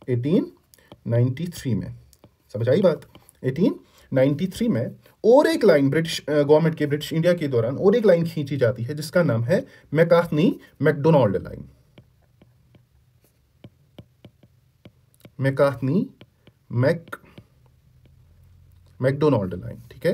1893 में, समझ आई बात? 1893 में और एक लाइन ब्रिटिश गवर्नमेंट के, ब्रिटिश इंडिया के दौरान और एक लाइन खींची जाती है जिसका नाम है मैकार्थनी मैकडोनाल्ड लाइन। मैकार्थनी मैकडोनाल्ड लाइन, ठीक है।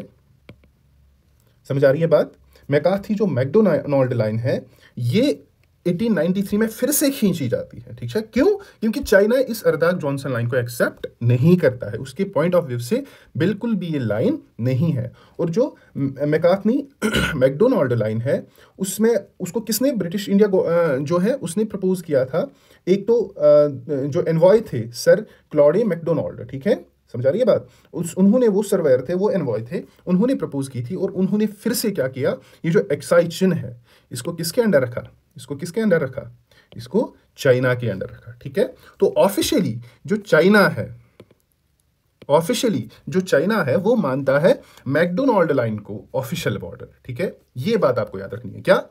समझ आ रही है बात? मैकार्थी जो मैकडोनाल्ड लाइन है, ये 1893 में फिर से खींची जाती है, ठीक है। क्यों? क्योंकि चाइना इस अर्दाग जॉनसन लाइन को एक्सेप्ट नहीं करता है, उसके पॉइंट ऑफ व्यू से बिल्कुल भी ये लाइन नहीं है। और जो मैकार्थनी मैकडोनाल्ड लाइन है, उसमें उसको किसने, ब्रिटिश इंडिया जो है उसने प्रपोज किया था। एक तो जो एनवॉय थे सर क्लॉडे मैकडोनाल्ड, ठीक है, समझ आ रही है बात? उन्होंने, वो सर्वेयर थे, वो एनवॉय थे, उन्होंने प्रपोज की थी। और उन्होंने फिर से क्या किया, ये जो अक्साई चिन है इसको किसके अंडर रखा? इसको किसके अंडर रखा? इसको चाइना के अंडर रखा, ठीक है। तो ऑफिशियली जो चाइना है वो मानता है मैकडोनाल्ड लाइन को ऑफिशियल बॉर्डर, ठीक है। ये बात आपको याद रखनी है। क्या?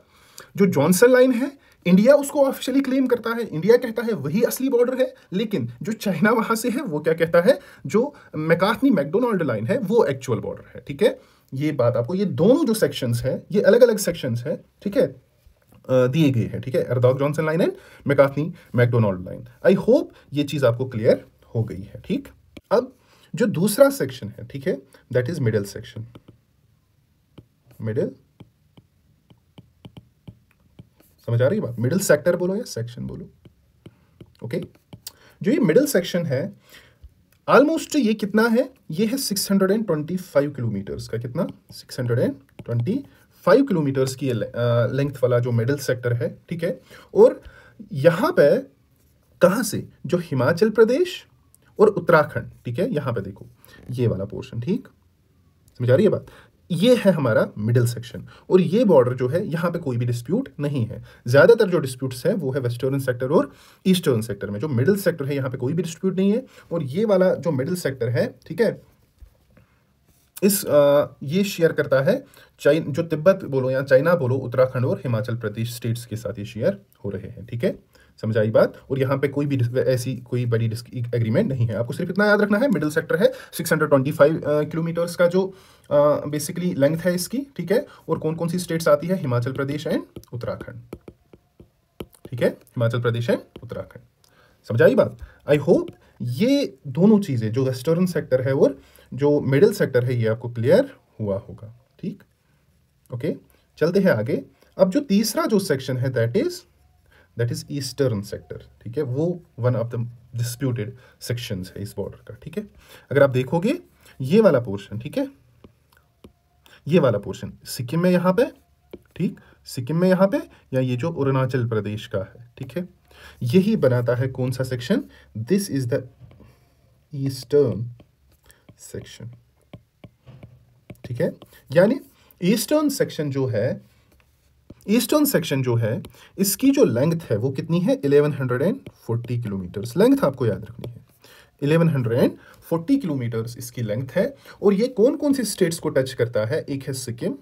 जो जॉनसन लाइन है, इंडिया उसको ऑफिशियली क्लेम करता है, इंडिया कहता है वही असली बॉर्डर है। लेकिन जो चाइना वहां से है वो क्या कहता है, जो मैकार्थनी मैकडोनाल्ड लाइन है वो एक्चुअल बॉर्डर है, ठीक है। ये बात आपको, ये दोनों जो सेक्शंस है, ये अलग अलग सेक्शंस है, ठीक है, दिए गए हैं, ठीक है, Ardagh Johnson line and Macartney MacDonald line. I hope ये चीज आपको क्लियर हो गई है, ठीक। अब जो दूसरा सेक्शन है, ठीक है, that is middle section. Middle, समझ आ रही है बात? मिडिल सेक्टर बोलो या सेक्शन बोलो, ओके। जो ये मिडिल सेक्शन है, ऑलमोस्ट ये कितना है, ये है 625 किलोमीटर्स का, कितना 625 किलोमीटर्स की लेंथ वाला जो मिडिल सेक्टर है, ठीक है। और यहाँ पे कहाँ से, जो हिमाचल प्रदेश और उत्तराखंड, ठीक है, यहाँ पे देखो ये वाला पोर्शन, ठीक समझ आ रही है बात, ये है हमारा मिडिल सेक्शन। और ये बॉर्डर जो है यहाँ पे कोई भी डिस्प्यूट नहीं है। ज्यादातर जो डिस्प्यूट्स है वो है वेस्टर्न सेक्टर और ईस्टर्न सेक्टर में। जो मिडिल सेक्टर है यहाँ पे कोई भी डिस्प्यूट नहीं है। और ये वाला जो मिडिल सेक्टर है, ठीक है, ये शेयर करता है जो तिब्बत बोलो या चाइना बोलो, उत्तराखंड और हिमाचल प्रदेश स्टेट्स के साथ ये शेयर हो रहे हैं, ठीक है, समझ आई बात। और यहाँ पे कोई भी ऐसी कोई बड़ी एग्रीमेंट नहीं है। आपको सिर्फ इतना याद रखना है, मिडिल सेक्टर है, 625 किलोमीटर्स का जो बेसिकली लेंथ है इसकी, ठीक है। और कौन कौन सी स्टेट्स आती है, हिमाचल प्रदेश एंड उत्तराखंड, ठीक है, हिमाचल प्रदेश एंड उत्तराखंड, समझ आई बात। आई होप ये दोनों चीजें, जो वेस्टर्न सेक्टर है और जो मिडिल सेक्टर है, ये आपको क्लियर हुआ होगा, ठीक। ओके, चलते हैं आगे। अब जो तीसरा जो सेक्शन है दैट इज ईस्टर्न सेक्टर, ठीक है, वो one of the disputed sections है इस बॉर्डर का, ठीक है। अगर आप देखोगे ये वाला पोर्शन, ठीक है, ये वाला पोर्शन सिक्किम में यहाँ पे, ठीक, सिक्किम में यहाँ पे, या ये जो अरुणाचल प्रदेश का है, ठीक है, यही बनाता है कौन सा section, this is the eastern section, ठीक है। यानी ईस्टर्न सेक्शन जो है इसकी जो लेंथ है वो कितनी है, 1140 किलोमीटर्स लेंथ आपको याद रखनी है, 1140 किलोमीटर्स इसकी लेंथ है। और ये कौन कौन सी स्टेट्स को टच करता है, एक है सिक्किम,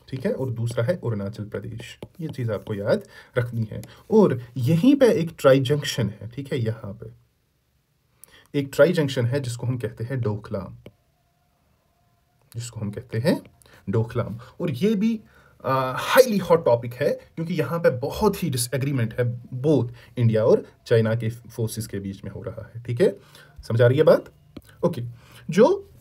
ठीक है, और दूसरा है अरुणाचल प्रदेश। ये चीज आपको याद रखनी है। और यहीं पे एक ट्राई जंक्शन है, ठीक है, यहां पे एक ट्राई जंक्शन है जिसको हम कहते हैं डोकलाम, और ये भी हाईली हॉट टॉपिक है क्योंकि यहाँ पे बहुत ही डिसएग्रीमेंट है बोथ इंडिया और चाइना के फोर्सेस के बीच में हो रहा है, ठीक है, समझ आ रही है बात। ओके, जो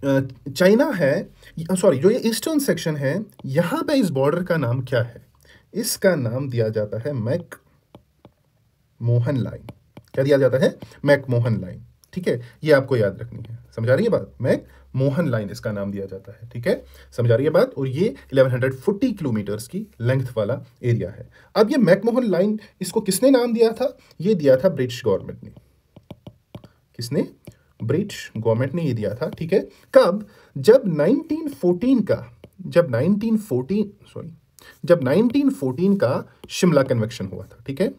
चाइना है, सॉरी, जो ये ईस्टर्न सेक्शन है, यहाँ पे इस बॉर्डर का नाम क्या है, इसका नाम दिया जाता है मैकमोहन लाइन। क्या दिया जाता है, मैकमोहन लाइन, ठीक है, ये आपको याद रखनी है, समझ आ रही है बात, मैकमोहन लाइन इसका नाम दिया जाता है, ठीक है, समझ आ रही है बात। और ये 1140 किलोमीटर्स की लेंथ वाला एरिया है। अब ये मैकमोहन लाइन, इसको किसने नाम दिया था, ये दिया था ब्रिटिश गवर्नमेंट ने। किसने, ब्रिटिश गवर्नमेंट ने ये दिया था, ठीक है। कब, जब 1914 का शिमला कन्वेक्शन हुआ था, ठीक है,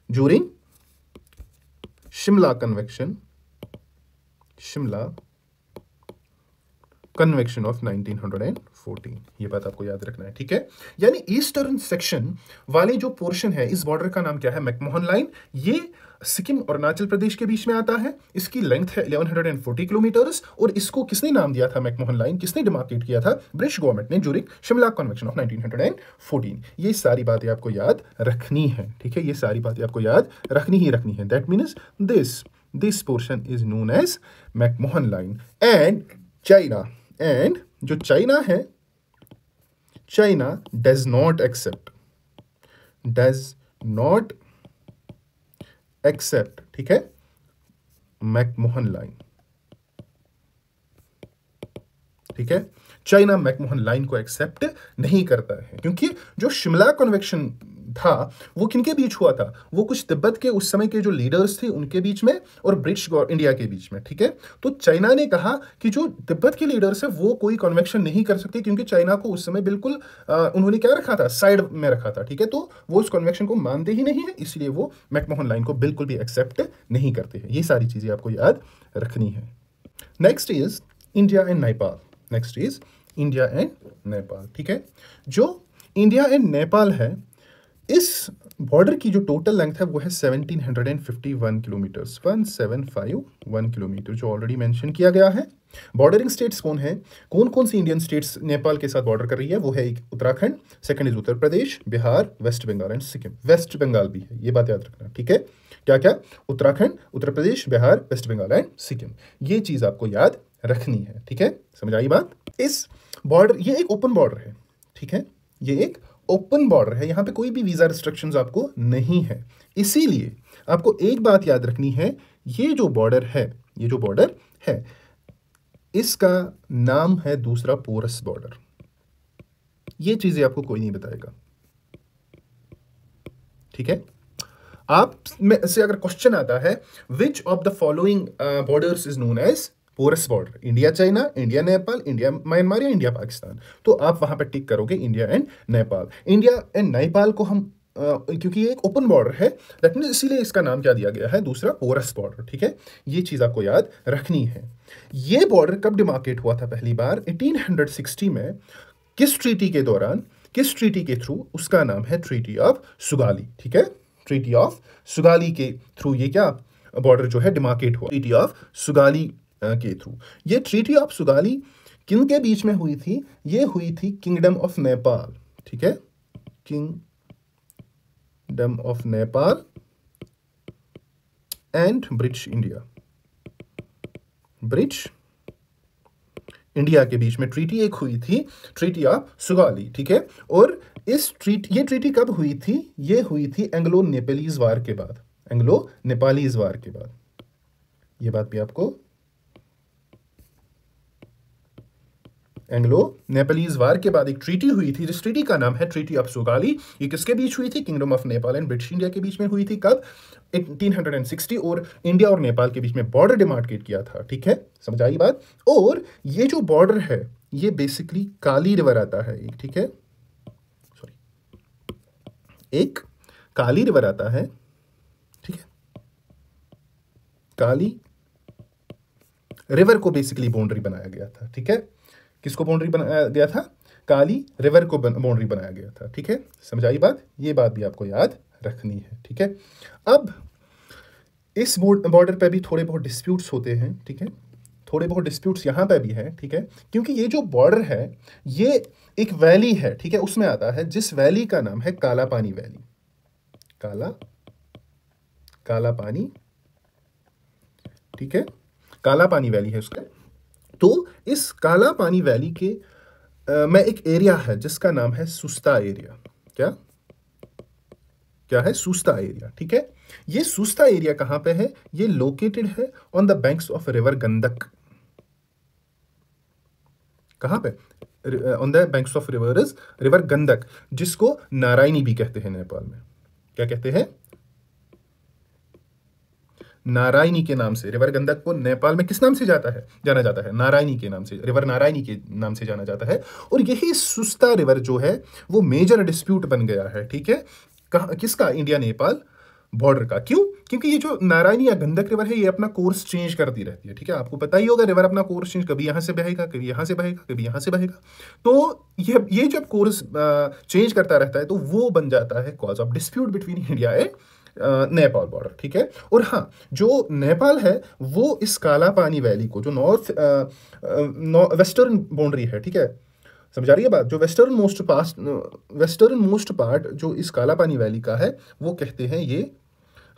ड्यूरिंग शिमला कन्वेक्शन ऑफ 1914, ये बात आपको याद रखना है, ठीक है। यानी ईस्टर्न सेक्शन वाले जो पोर्शन है, इस बॉर्डर का नाम क्या है, मैकमोहन लाइन। ये सिक्किम और अरुणाचल प्रदेश के बीच में आता है। इसकी लेंथ है 1140 किलोमीटर्स। और इसको किसने नाम दिया था मैकमोहन लाइन, किसने डिमार्केट किया था, ब्रिटिश गवर्नमेंट ने ड्यूरिंग शिमला कन्वेक्शन ऑफ 1914। ये सारी बातें आपको याद रखनी है, ठीक है, ये सारी बातें आपको याद रखनी है। That means this portion is known as McMahon line. And China, and जो चाइना है, चाइना डज नॉट एक्सेप्ट, ठीक है, मैकमोहन लाइन, ठीक है। चाइना मैकमोहन लाइन को एक्सेप्ट नहीं करता है क्योंकि जो शिमला कन्वेक्शन था वो किनके बीच हुआ था, वो कुछ तिब्बत के उस समय के जो लीडर्स थे उनके बीच में और ब्रिटिश इंडिया के बीच में, ठीक है। तो चाइना ने कहा कि जो तिब्बत के लीडर्स है वो कोई कन्वेक्शन नहीं कर सकते क्योंकि चाइना को उस समय बिल्कुल उन्होंने क्या रखा था, साइड में रखा था, ठीक है। तो वो उस कन्वेक्शन को मानते ही नहीं है, इसलिए वो मैकमोहन लाइन को बिल्कुल भी एक्सेप्ट नहीं करते हैं। ये सारी चीजें आपको याद रखनी है। Next is India and Nepal, ठीक है। जो इंडिया एंड नेपाल है, इस बॉर्डर की जो टोटल लेंथ है वो है 1751 किलोमीटर्स, 1751 किलोमीटर, जो ऑलरेडी मेंशन किया गया है। बॉर्डरिंग स्टेट्स कौन है, कौन कौन सी इंडियन स्टेट्स नेपाल के साथ बॉर्डर कर रही है, वो है एक Uttarakhand, second is Uttar Pradesh, Bihar, west Bengal and Sikkim. West Bengal भी है, ये बात याद रखना, ठीक है। क्या क्या, उत्तराखंड, उत्तर प्रदेश, बिहार, वेस्ट बंगाल एंड सिक्किम, ये चीज आपको याद रखनी है, ठीक है, समझ आई बात। इस बॉर्डर, ये एक ओपन बॉर्डर है, ठीक है, ये एक ओपन बॉर्डर है, यहां पे कोई भी वीजा रिस्ट्रिक्शंस आपको नहीं है। इसीलिए आपको एक बात याद रखनी है ये जो बॉर्डर है, ये जो बॉर्डर है, इसका नाम है दूसरा पोरस बॉर्डर। ये चीजें आपको कोई नहीं बताएगा, ठीक है। आप में से अगर क्वेश्चन आता है which of the following borders is known as porous border, India China, India Nepal, India Myanmar या इंडिया पाकिस्तान, तो आप वहां पर टिक करोगे India and Nepal. India and Nepal को हम क्योंकि ये एक ओपन बॉर्डर है, दैट मीन्स इसीलिए इसका नाम क्या दिया गया है, दूसरा पोरस बॉर्डर, ठीक है। ये चीज आपको याद रखनी है। ये बॉर्डर कब डिमार्केट हुआ था पहली बार? 1860 में। किस ट्रीटी के दौरान, किस ट्रीटी के थ्रू? उसका नाम है ट्रीटी ऑफ सुगाली, ठीक है। ट्रीटी ऑफ सुगाली के थ्रू ये क्या बॉर्डर जो है डिमार्केट हुआ, ट्रीटी ऑफ सुगाली के थ्रू। ये ट्रीटी ऑफ सुगाली किन के बीच में हुई थी? ये हुई थी किंगडम ऑफ नेपाल, ठीक है, kingdom of Nepal and British India, British India के बीच में ट्रीटी एक हुई थी, ट्रीटी ऑफ सुगाली, ठीक है। और ये ट्रीटी कब हुई थी? ये हुई थी एंग्लो नेपालीज वार के बाद, एंग्लो नेपालीज वार के बाद। ये बात भी आपको, एंग्लो नेपालीज वार के बाद एक ट्रीटी हुई थी, जिस ट्रीटी का नाम है ट्रीटी ऑफ सुगाली। ये किसके बीच हुई थी? Kingdom of Nepal and British India के बीच में हुई थी। कब? 1860। और इंडिया और नेपाल के बीच में बॉर्डर डिमार्केट किया था, ठीक है, समझ आई बात। और ये जो बॉर्डर है ये बेसिकली काली रिवर आता है एक, ठीक है, सॉरी, एक काली रिवर आता है, ठीक है। काली रिवर को बेसिकली बाउंड्री बनाया गया था, ठीक है। किसको बाउंड्री बनाया गया था? काली रिवर को बाउंड्री बनाया गया था, ठीक है, समझ आई बात। ये बात भी आपको याद रखनी है, ठीक है। अब इस बॉर्डर पे भी थोड़े बहुत डिस्प्यूट्स होते हैं, ठीक है, थोड़े बहुत डिस्प्यूट्स यहाँ पे भी हैं, ठीक है, क्योंकि ये जो बॉर्डर है ये एक वैली है, ठीक है, उसमें आता है, जिस वैली का नाम है काला पानी वैली, काला पानी, ठीक है, काला पानी वैली है उसका। तो इस काला पानी वैली के में एक एरिया है जिसका नाम है सुस्ता एरिया। क्या है? सुस्ता एरिया, ठीक है। ये सुस्ता एरिया कहां पे है? ये लोकेटेड है on the banks of river Gandak. कहां पे? On the banks of river Gandak, जिसको नारायणी भी कहते हैं नेपाल में। क्या कहते हैं? नारायणी के नाम से। रिवर गंडक को नेपाल में किस नाम से जाना जाता है? नारायणी के नाम से, रिवर नारायणी के नाम से जाना जाता है। और यही सुस्ता रिवर जो है वो मेजर डिस्प्यूट बन गया है, ठीक है, किसका? इंडिया नेपाल बॉर्डर का। क्यों? क्योंकि ये जो नारायणी या गंडक रिवर है ये अपना कोर्स चेंज करती रहती है, ठीक है। आपको पता ही होगा रिवर अपना कोर्स चेंज, कभी यहां से बहेगा, कभी यहां से बहेगा, कभी यहां से बहेगा। तो ये जब कोर्स चेंज करता रहता है तो वो बन जाता है cause of dispute between India and Nepal border, ठीक है। और हाँ, जो नेपाल है वो इस काला पानी वैली को, जो वेस्टर्न बाउंड्री है, ठीक है, समझा रही है बात, जो वेस्टर्न मोस्ट पार्ट जो इस काला पानी वैली का है वो कहते हैं ये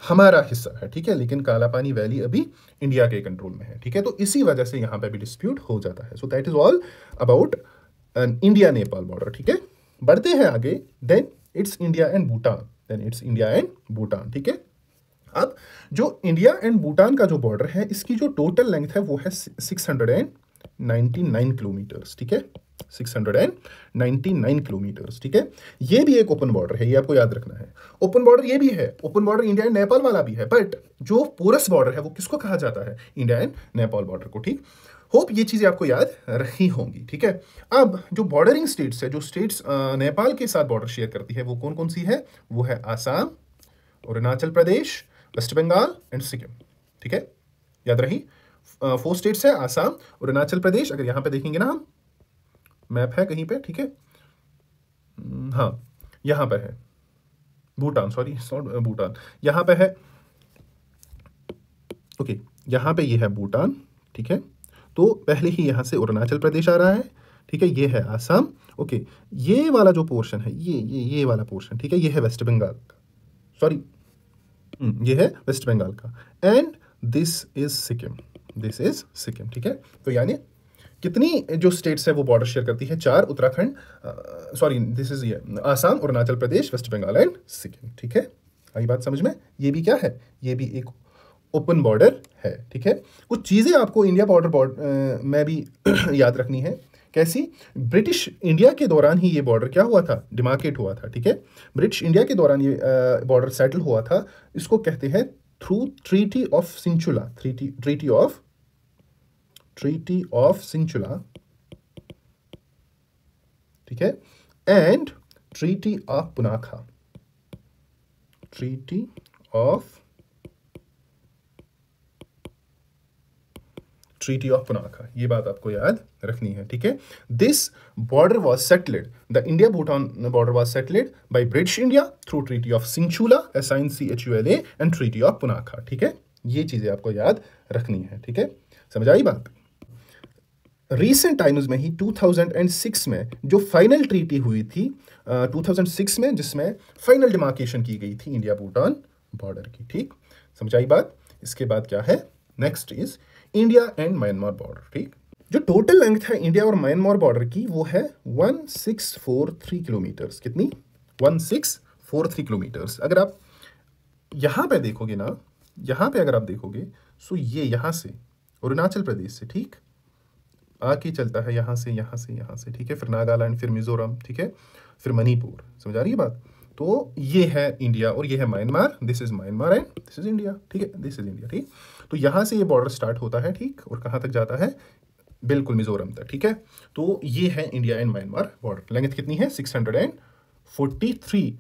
हमारा हिस्सा है, ठीक है। लेकिन काला पानी वैली अभी इंडिया के कंट्रोल में है, ठीक है। तो इसी वजह से यहां पे भी डिस्प्यूट हो जाता है। So that is all about India Nepal border, ठीक है। बढ़ते हैं आगे। Then it's India and Bhutan, ठीक है। अब जो इंडिया एंड भूटान का जो बॉर्डर है इसकी जो टोटल लेंथ है वो है 699 किलोमीटर्स, ठीक है, 699 किलोमीटर्स, ठीक है। ये भी एक ओपन बॉर्डर है, ये आपको याद रखना है। ओपन बॉर्डर ये भी है, open border India and Nepal वाला भी है, बट जो पोरस बॉर्डर है वो किसको कहा जाता है? इंडिया एंड नेपाल बॉर्डर को, ठीक। होप ये चीजें आपको याद रखी होंगी, ठीक है। अब जो बॉर्डरिंग स्टेट्स है, जो स्टेट्स नेपाल के साथ बॉर्डर शेयर करती है वो कौन कौन सी है? वो है आसाम, अरुणाचल प्रदेश, वेस्ट बंगाल एंड सिक्किम, ठीक है, याद रही। 4 स्टेट्स है, आसाम, अरुणाचल प्रदेश, अगर यहां पे देखेंगे ना हम, मैप है कहीं पे, ठीक है, हाँ यहां पे है भूटान, सॉरी भूटान यहां पे है, ओके, यहां पे ये है भूटान, ठीक है। तो पहले ही यहां से अरुणाचल प्रदेश आ रहा है, ठीक है, ये है आसाम, ओके। ये वाला जो पोर्शन है, ये वाला पोर्शन, ठीक है, ये है वेस्ट बंगाल का, सॉरी ये है वेस्ट बंगाल का, एंड दिस इज सिक्किम, ठीक है। तो यानी कितनी जो स्टेट्स है वो बॉर्डर शेयर करती है? 4, उत्तराखंड, सॉरी दिस इज ये आसाम, अरुणाचल प्रदेश, वेस्ट बंगाल एंड सिक्किम, ठीक है। आई बात समझ में? ये भी क्या है? ये भी एक ओपन बॉर्डर है, ठीक है। कुछ चीज़ें आपको इंडिया बॉर्डर में भी याद रखनी है। कैसी? ब्रिटिश इंडिया के दौरान ही ये बॉर्डर क्या हुआ था, डिमार्केट हुआ था, ठीक है। ब्रिटिश इंडिया के दौरान ये बॉर्डर सेटल हुआ था। इसको कहते हैं through treaty of Sinchula, treaty of Sinchula, ठीक है, and treaty of Punakha, treaty of Punakha, ये बात आपको याद रखनी है, ठीक है। This border was settled, the India Bhutan border was settled by British India through treaty of Sinchula, SINCHULA, and treaty of Punakha, ठीक है। ये चीजें आपको याद रखनी है, ठीक है। समझ आई बात? रिसेंट टाइम्स में ही 2006 में जो फाइनल ट्रीटी हुई थी 2006 में, जिसमें फाइनल डिमार्केशन की गई थी इंडिया भूटान बॉर्डर की, ठीक। समझ आई बात? इसके बाद क्या है, next is India and Myanmar border, ठीक। जो टोटल लेंथ है इंडिया और म्यांमार बॉर्डर की वो है 1643 किलोमीटर्स। कितनी? 1643 किलोमीटर्स। अगर आप यहां पे देखोगे ना, यहां पे अगर आप देखोगे सो ये यहां से अरुणाचल प्रदेश से, ठीक, आके चलता है यहां से, यहां से, यहां से, ठीक है, फिर नागालैंड, फिर मिजोरम, ठीक है, फिर मणिपुर। समझ आ रही है बात? तो ये है इंडिया और ये है Myanmar. This is Myanmar and this is India, ठीक है, दिस इज इंडिया, ठीक। तो यहां से ये बॉर्डर स्टार्ट होता है, ठीक, और कहां तक जाता है? बिल्कुल मिजोरम तक, ठीक है। तो ये है India and Myanmar border. Length कितनी है? 643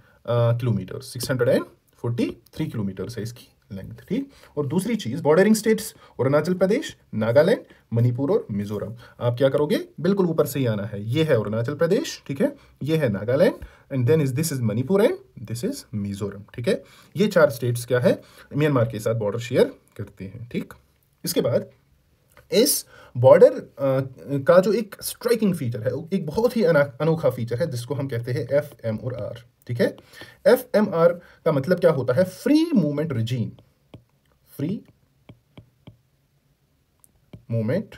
किलोमीटर, 643 किलोमीटर है इसकी लेंथ, ठीक। और दूसरी चीज, बॉर्डरिंग स्टेट्स अरुणाचल प्रदेश, नागालैंड, मणिपुर और मिजोरम। आप क्या करोगे? बिल्कुल ऊपर से ही आना है। ये है अरुणाचल प्रदेश, ठीक है, ये है Nagaland, and then this is Manipur and this is Mizoram, ठीक है। ये 4 स्टेट्स क्या है, म्यांमार के साथ बॉर्डर शेयर करते हैं, ठीक। इसके बाद इस बॉर्डर का जो एक स्ट्राइकिंग फीचर है, एक बहुत ही अनोखा फीचर है, जिसको हम कहते हैं FM और R, ठीक है। FMR का मतलब क्या होता है? Free movement regime, free movement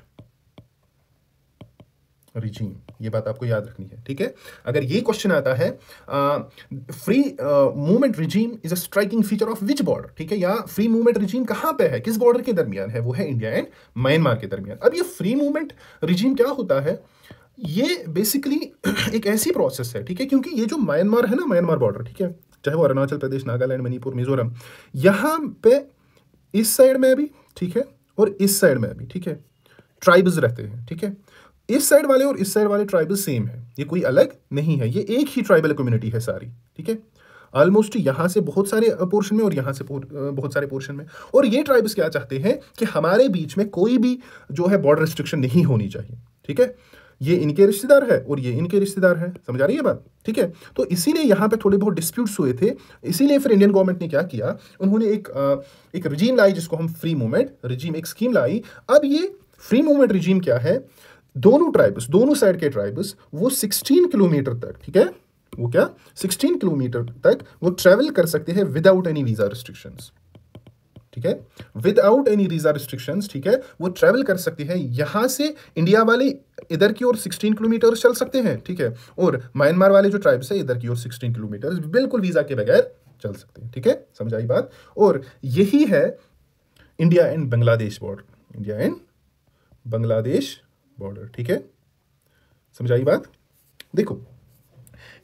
regime, ये बात आपको याद रखनी है, ठीक है। अगर ये क्वेश्चन आता है free movement regime is a striking feature of which border, ठीक है, या फ्री मूवमेंट रिजीम कहां पे है, किस बॉर्डर के दरमियान है, वो है इंडिया एंड म्यांमार के दरमियान। अब ये फ्री मूवमेंट रिजीम क्या होता है? ये बेसिकली एक ऐसी प्रोसेस है, ठीक है, क्योंकि ये जो म्यांमार है ना, म्यांमार बॉर्डर, ठीक है, चाहे वो अरुणाचल प्रदेश, नागालैंड, मणिपुर, मिजोरम, यहां पे इस साइड में भी, ठीक है, और इस साइड में भी, ठीक है, ट्राइब्स रहते हैं, ठीक है। इस साइड वाले और इस साइड वाले ट्राइबल सेम है, ये कोई अलग नहीं है, ये एक ही ट्राइबल कम्युनिटी है सारी, ठीक है। ऑलमोस्ट यहां से बहुत सारे पोर्शन में और यहां से बहुत सारे पोर्शन में। और ये ट्राइब्स क्या चाहते हैं कि हमारे बीच में कोई भी जो है बॉर्डर रिस्ट्रिक्शन नहीं होनी चाहिए, ठीक है। ये इनके रिश्तेदार है और ये इनके रिश्तेदार है। समझ आ रही है बात? ठीक है। तो इसीलिए यहाँ पे थोड़े बहुत डिस्प्यूट्स हुए थे। इसीलिए फिर इंडियन गवर्नमेंट ने क्या किया, उन्होंने एक रिजीम लाई जिसको हम फ्री मूवमेंट रिजीम, एक स्कीम लाई। अब ये फ्री मूवमेंट रिजीम क्या है, दोनों ट्राइब्स, दोनों साइड के ट्राइब्स वो 16 किलोमीटर तक, ठीक है, वो क्या 16 किलोमीटर तक वो ट्रेवल कर सकते हैं विदाउट एनी वीजा रिस्ट्रिक्शंस, ठीक है, विदाउट एनी वीजा रिस्ट्रिक्शंस, ठीक है, वो ट्रेवल कर सकते हैं। यहां से इंडिया वाले इधर की ओर 16 किलोमीटर चल सकते हैं, ठीक है, और म्यांमार वाले जो ट्राइब्स है इधर की ओर 16 किलोमीटर बिल्कुल वीजा के बगैर चल सकते हैं, ठीक है, समझ आई बात। और यही है India and Bangladesh border, India and Bangladesh border, ठीक है, समझ आई बात। देखो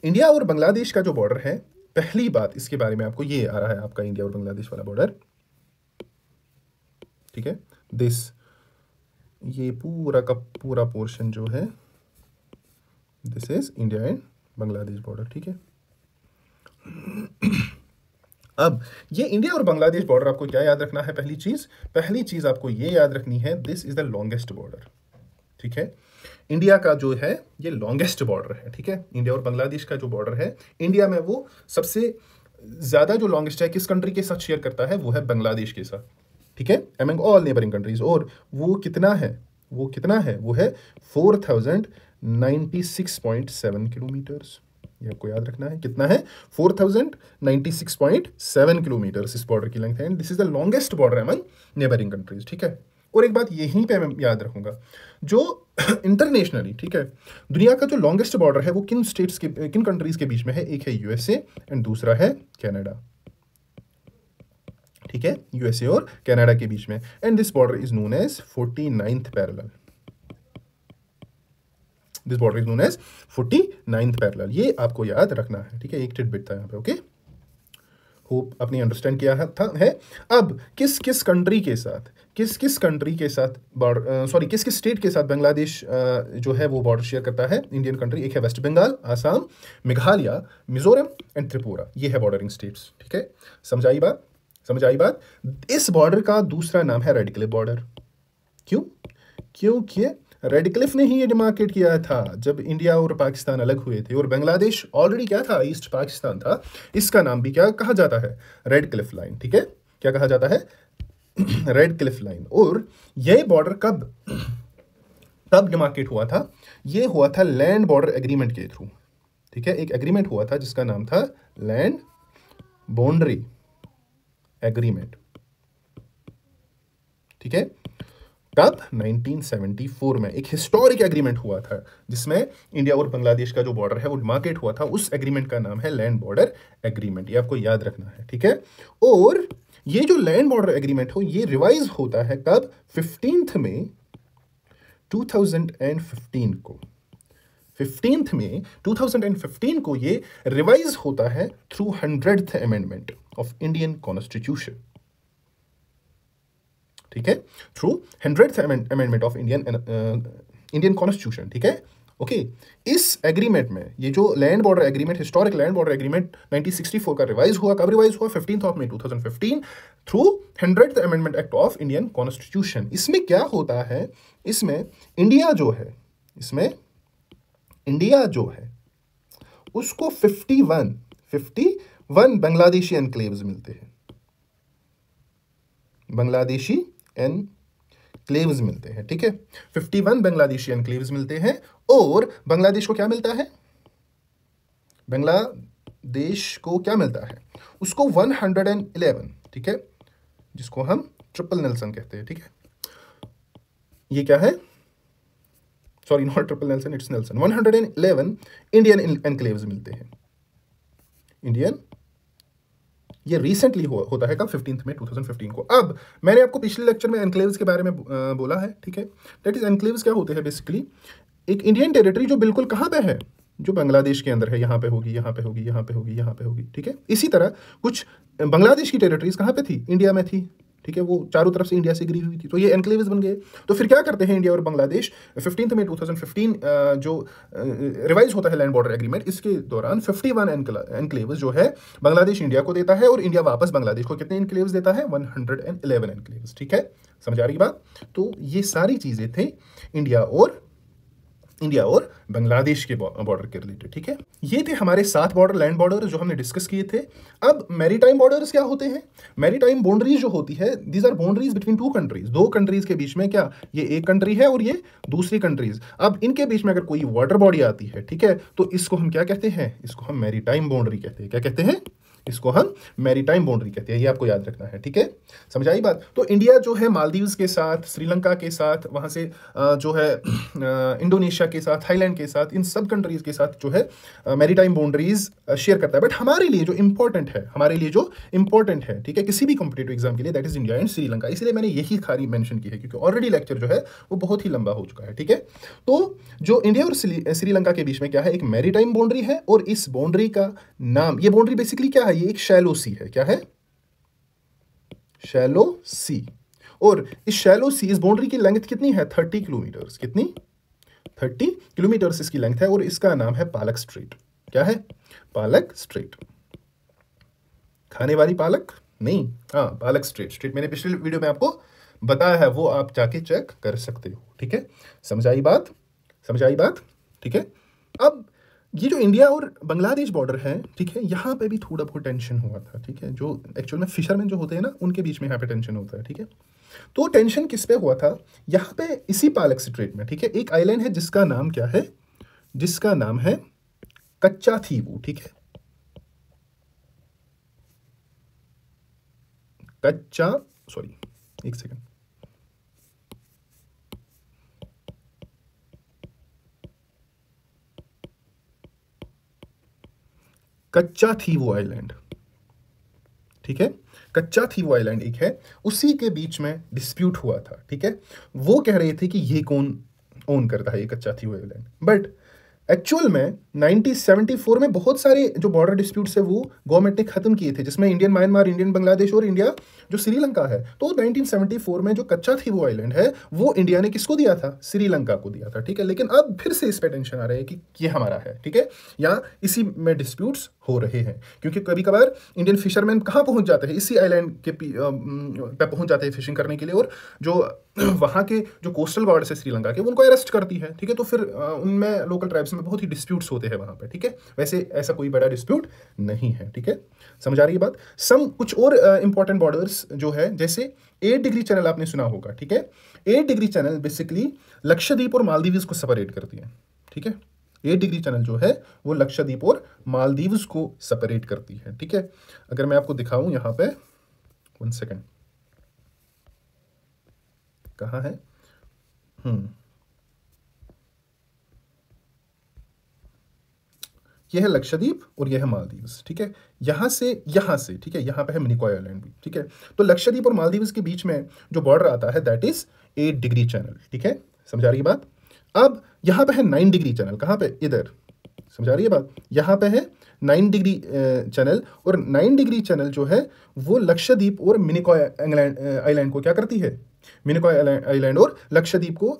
इंडिया और बांग्लादेश का जो बॉर्डर है, पहली बात इसके बारे में आपको ये आ रहा है, आपका इंडिया और बांग्लादेश वाला बॉर्डर, ठीक है, ये पूरा का पूरा पोर्शन जो है this is India and Bangladesh border, ठीक है। अब ये इंडिया और बांग्लादेश बॉर्डर आपको क्या याद रखना है, पहली चीज आपको ये याद रखनी है, this is the longest border, ठीक है। इंडिया का जो है ये लॉन्गेस्ट बॉर्डर है, ठीक है। इंडिया और बांग्लादेश का जो बॉर्डर है, इंडिया में वो सबसे ज्यादा जो लॉन्गेस्ट है किस कंट्री के साथ शेयर करता है, वो है बांग्लादेश के साथ, ठीक है, अमंग ऑल नेबरिंग कंट्रीज। और वो कितना है, वो है 4096.7 किलोमीटर्स। ये आपको याद रखना है, कितना है 4096.7 किलोमीटर्स इस बॉर्डर की लेंथ है। And this is the longest border among neighbouring countries, ठीक है। और एक बात यहीं पे मैं याद रखूंगा, जो इंटरनेशनली, ठीक है, दुनिया का जो लॉन्गेस्ट बॉर्डर है वो किन स्टेट्स के, किन कंट्रीज के बीच में है, एक है USA एंड दूसरा है कनाडा, ठीक है, यूएसए और कनाडा के बीच में। And this border is known as 49th parallel. This border is known as 49th parallel. ये आपको याद रखना है, ठीक है, एक टिडबिट था यहाँ पे। ओके, होप आपने अंडरस्टैंड किया है। अब किस किस कंट्री के साथ, किस किस कंट्री के साथ सॉरी किस किस स्टेट के साथ बांग्लादेश जो है वो बॉर्डर शेयर करता है, इंडियन कंट्री। एक है वेस्ट बंगाल, आसाम, मेघालय, मिजोरम एंड त्रिपुरा। ये है बॉर्डरिंग स्टेट्स, ठीक है। समझ आई बात, समझ आई बात। इस बॉर्डर का दूसरा नाम है रेड क्लिफ बॉर्डर। क्यों? क्योंकि रेड क्लिफ ने ही ये डिमार्केट किया था जब इंडिया और पाकिस्तान अलग हुए थे, और बांग्लादेश ऑलरेडी क्या था, ईस्ट पाकिस्तान था। इसका नाम भी क्या कहा जाता है, रेड क्लिफ लाइन, ठीक है। क्या कहा जाता है, रेड क्लिफ लाइन। और यह बॉर्डर कब डिमार्केट हुआ था, यह हुआ था लैंड बॉर्डर एग्रीमेंट के थ्रू, ठीक है। एक एग्रीमेंट हुआ था जिसका नाम था लैंड बाउंड्री एग्रीमेंट, ठीक है। तब 1974 में एक हिस्टोरिक एग्रीमेंट हुआ था जिसमें इंडिया और बांग्लादेश का जो बॉर्डर है वो डिमार्केट हुआ था। उस एग्रीमेंट का नाम है लैंड बॉर्डर एग्रीमेंट। ये आपको याद रखना है, ठीक है। और ये जो लैंड बॉर्डर एग्रीमेंट हो, ये रिवाइज होता है कब, 15 मई 2015 को। 15 मई 2015 को ये रिवाइज होता है through 100th amendment of Indian constitution, ठीक है, through 100th amendment of Indian constitution, ठीक है। ओके, इस एग्रीमेंट में ये जो land border agreement, historic land border agreement 1964 का रिवाइज हुआ। कब रिवाइज हुआ, 15 मई 2015 through 100th amendment act of Indian constitution. इसमें क्या होता है, इसमें इंडिया जो है, इसमें इंडिया जो है उसको 51 बांग्लादेशी एनक्लेव्स मिलते हैं, बांग्लादेशी एनक्लेव्स मिलते हैं, ठीक है। 51 बांग्लादेशी एनक्लेव्स मिलते हैं। और बांग्लादेश को क्या मिलता है, बांग्लादेश को क्या मिलता है, उसको 111, ठीक है, जिसको हम ट्रिपल नेल्सन कहते हैं, ठीक है। ये क्या है, sorry not triple Nelson, it's Nelson. 111 Indian enclaves मिलते हैं, इंडियन। ये रिसेंटली होता है कब, 15 मई 2015 को। अब मैंने आपको पिछले लेक्चर में एनक्लेव्स के बारे में बोला है, ठीक है। दैट इज एनक्लेव्स क्या होते हैं, बेसिकली एक इंडियन टेरिटरी जो बिल्कुल कहाँ पे है, जो बांग्लादेश के अंदर है। यहाँ पे होगी, यहाँ पे होगी, यहाँ पे होगी, यहाँ पे होगी, ठीक है। इसी तरह कुछ बांग्लादेश की टेरिटरीज कहाँ पे थी, इंडिया में थी, ठीक है। वो चारों तरफ से इंडिया से घिरी हुई थी, तो ये एनक्लेव्स बन गए। तो फिर क्या करते हैं इंडिया और बांग्लादेश, 15 मई 2015 जो रिवाइज होता है लैंड बॉर्डर एग्रीमेंट, इसके दौरान 51 एनक्लेव्स जो है बांग्लादेश इंडिया को देता है, और इंडिया वापस बांग्लादेश को कितने एनक्लेव्स देता है, 111 एनक्लेव्स, ठीक है। समझ आ रही बात। तो ये सारी चीजें थे इंडिया और बांग्लादेश के बॉर्डर के रिलेटेड, ठीक है। ये थे हमारे 7 बॉर्डर, लैंड बॉर्डर जो हमने डिस्कस किए थे। अब मैरीटाइम बॉर्डर्स क्या होते हैं, मैरीटाइम बाउंड्रीज जो होती है, these are boundaries between 2 countries. 2 countries के बीच में, क्या ये एक कंट्री है और ये दूसरी कंट्रीज। अब इनके बीच में अगर कोई वाटर बॉडी आती है, ठीक है, तो इसको हम क्या कहते हैं, इसको हम मैरीटाइम बाउंड्री कहते हैं। क्या कहते हैं, इसको हम मैरीटाइम बाउंड्री कहते हैं। ये आपको याद रखना है, ठीक है। समझ आई बात। तो इंडिया जो है मालदीव्स के साथ, श्रीलंका के साथ, वहां से जो है इंडोनेशिया के साथ, थाईलैंड के साथ, इन सब कंट्रीज के साथ जो है मैरीटाइम बाउंड्रीज शेयर करता है। बट हमारे लिए जो इंपॉर्टेंट है, ठीक है, किसी भी कॉम्पिटेटिव एग्जाम के लिए, that is India and Sri Lanka. इसलिए मैंने यही खाली मेंशन की है क्योंकि ऑलरेडी लेक्चर जो है वो बहुत ही लंबा हो चुका है, ठीक है। तो जो इंडिया और श्रीलंका के बीच में क्या है, एक मैरीटाइम बाउंड्री है, और इस बाउंड्री का नाम, ये बाउंड्री बेसिकली क्या है, ये एक शैलो सी है। क्या है, शैलो सी। और इस शैलो सी, इस बाउंड्री की लेंथ कितनी है, 30 किलोमीटर। कितनी, 30 किलोमीटर इसकी लेंथ है, और इसका नाम है पालक स्ट्रेट। क्या है, पालक स्ट्रेट। खाने वाली पालक नहीं, हाँ, पालक स्ट्रेट। मैंने पिछले वीडियो में आपको बताया है, वो आप जाके चेक कर सकते हो, ठीक है। समझ आई बात, ठीक है। अब ये जो इंडिया और बांग्लादेश बॉर्डर है, ठीक है, यहाँ पे भी थोड़ा बहुत टेंशन हुआ था, ठीक है। जो एक्चुअल में फिशरमैन जो होते हैं ना, उनके बीच में यहाँ पे टेंशन होता है, ठीक है। तो टेंशन किस पे हुआ था, यहाँ पे इसी पालक स्ट्रेट में, ठीक है, एक आइलैंड है जिसका नाम क्या है, जिसका नाम है कच्चा थीवू, ठीक है। एक सेकंड, कच्चा थीवू आइलैंड, ठीक है, कच्चा थीवो आइलैंड एक है, उसी के बीच में डिस्प्यूट हुआ था, ठीक है। वो कह रहे थे कि ये कौन ओन करता है ये कच्चा थीवो आइलैंड, बट एक्चुअल में 1974 में बहुत सारे जो बॉर्डर डिस्प्यूट्स है वो गवर्नमेंट ने खत्म किए थे, जिसमें इंडियन म्यांमार, इंडियन बांग्लादेश और इंडिया जो श्रीलंका है। तो 1974 में जो कच्चा थीवो आइलैंड है वो इंडिया ने किसको दिया था? श्रीलंका को दिया था, ठीक है। लेकिन अब फिर से इस पे टेंशन आ रहा है कि ये हमारा है, ठीक है, या इसी में डिस्प्यूट्स हो रहे हैं, क्योंकि कभी कभार इंडियन फिशरमैन कहाँ पहुंच जाते हैं? इसी आइलैंड के पे पहुंच जाते हैं फिशिंग करने के लिए, और जो वहाँ के जो कोस्टल गार्ड्स है श्रीलंका के, उनको अरेस्ट करती है, ठीक है। तो फिर उनमें लोकल ट्राइब्स में बहुत ही डिस्प्यूट्स होते हैं वहाँ पे, ठीक है। वैसे ऐसा कोई बड़ा डिस्प्यूट नहीं है, ठीक है, समझ आ रही है बात। कुछ और इंपॉर्टेंट बॉर्डर्स जो है, जैसे 8 डिग्री चैनल आपने सुना होगा, ठीक है। 8 डिग्री चैनल बेसिकली लक्षद्वीप और मालदीव्स को सेपरेट करती है, ठीक है। 8 डिग्री चैनल जो है वो लक्षद्वीप और मालदीव्स को सेपरेट करती है, ठीक है। अगर मैं आपको दिखाऊं यहाँ पे, 1 सेकेंड, कहाँ है? यह है लक्षद्वीप और यह है मालदीव्स, ठीक है। यहाँ से, ठीक है, यहाँ पे है मिनिकॉय आइलैंड भी, ठीक है। तो लक्षद्वीप और मालदीव्स के बीच में जो बॉर्डर आता है दैट इज 8 डिग्री चैनल, ठीक है, समझ आ रही है बात। अब यहाँ पे है 9 डिग्री चैनल, कहाँ पे? इधर, समझ आ रही है बात। यहाँ पे है 9 डिग्री चैनल, और 9 डिग्री चैनल जो है वो लक्षद्वीप और मिनिकॉय आइलैंड को क्या करती है? मिनिकॉय आइलैंड और लक्षद्वीप को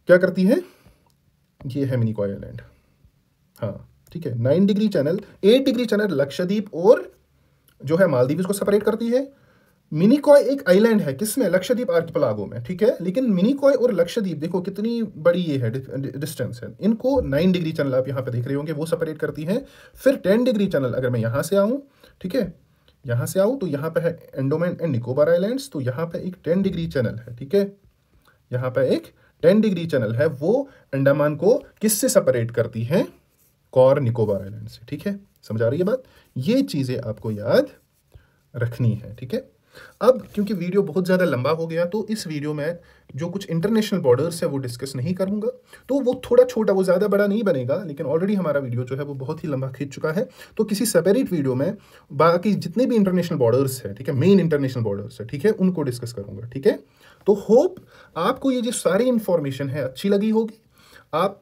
क्या करती है? ये है मिनिकॉय आइलैंड, हाँ, ठीक है। 9 degree channel, 8 degree channel Lakshadweep और जो है मालदीव को सेपरेट करती है। मिनिकॉय एक आइलैंड है, किसमें? लक्षद्वीप आर्किपेलागो में, ठीक है। लेकिन मिनिकॉय और लक्षद्वीप देखो कितनी बड़ी ये है डिस्टेंस है, इनको 9 डिग्री चैनल आप यहाँ पे देख रहे होंगे वो सेपरेट करती है। फिर 10 डिग्री चैनल, अगर मैं यहाँ से आऊँ, ठीक है, यहाँ से आऊँ तो यहाँ पे है अंडमान एंड निकोबार आइलैंड्स, तो यहाँ पे एक 10 डिग्री चैनल है, ठीक है। यहाँ पे एक 10 डिग्री चैनल है, वो अंडमान को किससे सेपरेट करती है? कॉर निकोबार आइलैंड से, ठीक है, समझ आ रही है बात। ये चीजें आपको याद रखनी है, ठीक है। अब क्योंकि वीडियो बहुत ज़्यादा लंबा हो गया, तो इस वीडियो में जो कुछ इंटरनेशनल बॉर्डर्स है वो डिस्कस नहीं करूंगा, तो वो थोड़ा छोटा, वो ज़्यादा बड़ा नहीं बनेगा। लेकिन ऑलरेडी हमारा वीडियो जो है वो बहुत ही लंबा खींच चुका है, तो किसी सेपरेट वीडियो में बाकी जितने भी इंटरनेशनल बॉर्डर्स है, ठीक है, मेन इंटरनेशनल बॉर्डर्स है, ठीक है, उनको डिस्कस करूंगा, ठीक है। तो होप आपको ये जो सारी इंफॉर्मेशन है अच्छी लगी होगी। आप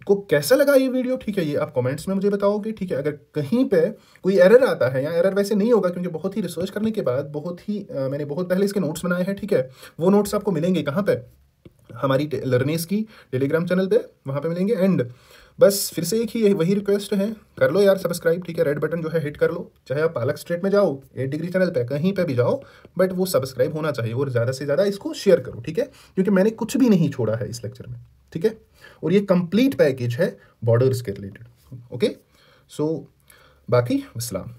को कैसा लगा ये वीडियो, ठीक है, ये आप कमेंट्स में मुझे बताओगे, ठीक है। अगर कहीं पे कोई एरर आता है, या एरर वैसे नहीं होगा क्योंकि बहुत ही रिसर्च करने के बाद मैंने बहुत पहले इसके नोट्स बनाए हैं, ठीक है। वो नोट्स आपको मिलेंगे कहाँ पे? हमारी लर्नेस की टेलीग्राम चैनल पे, वहाँ पे मिलेंगे। एंड बस फिर से एक ही वही रिक्वेस्ट है, कर लो यार सब्सक्राइब, ठीक है। रेड बटन जो है हिट कर लो, चाहे आप पालक स्ट्रेट में जाओ, 8 डिग्री चैनल पे, कहीं पे भी जाओ, बट वो सब्सक्राइब होना चाहिए, और ज़्यादा से ज़्यादा इसको शेयर करो, ठीक है, क्योंकि मैंने कुछ भी नहीं छोड़ा है इस लेक्चर में, ठीक है। और ये कंप्लीट पैकेज है बॉर्डर्स के रिलेटेड, ओके। सो बाकी अस्सलाम।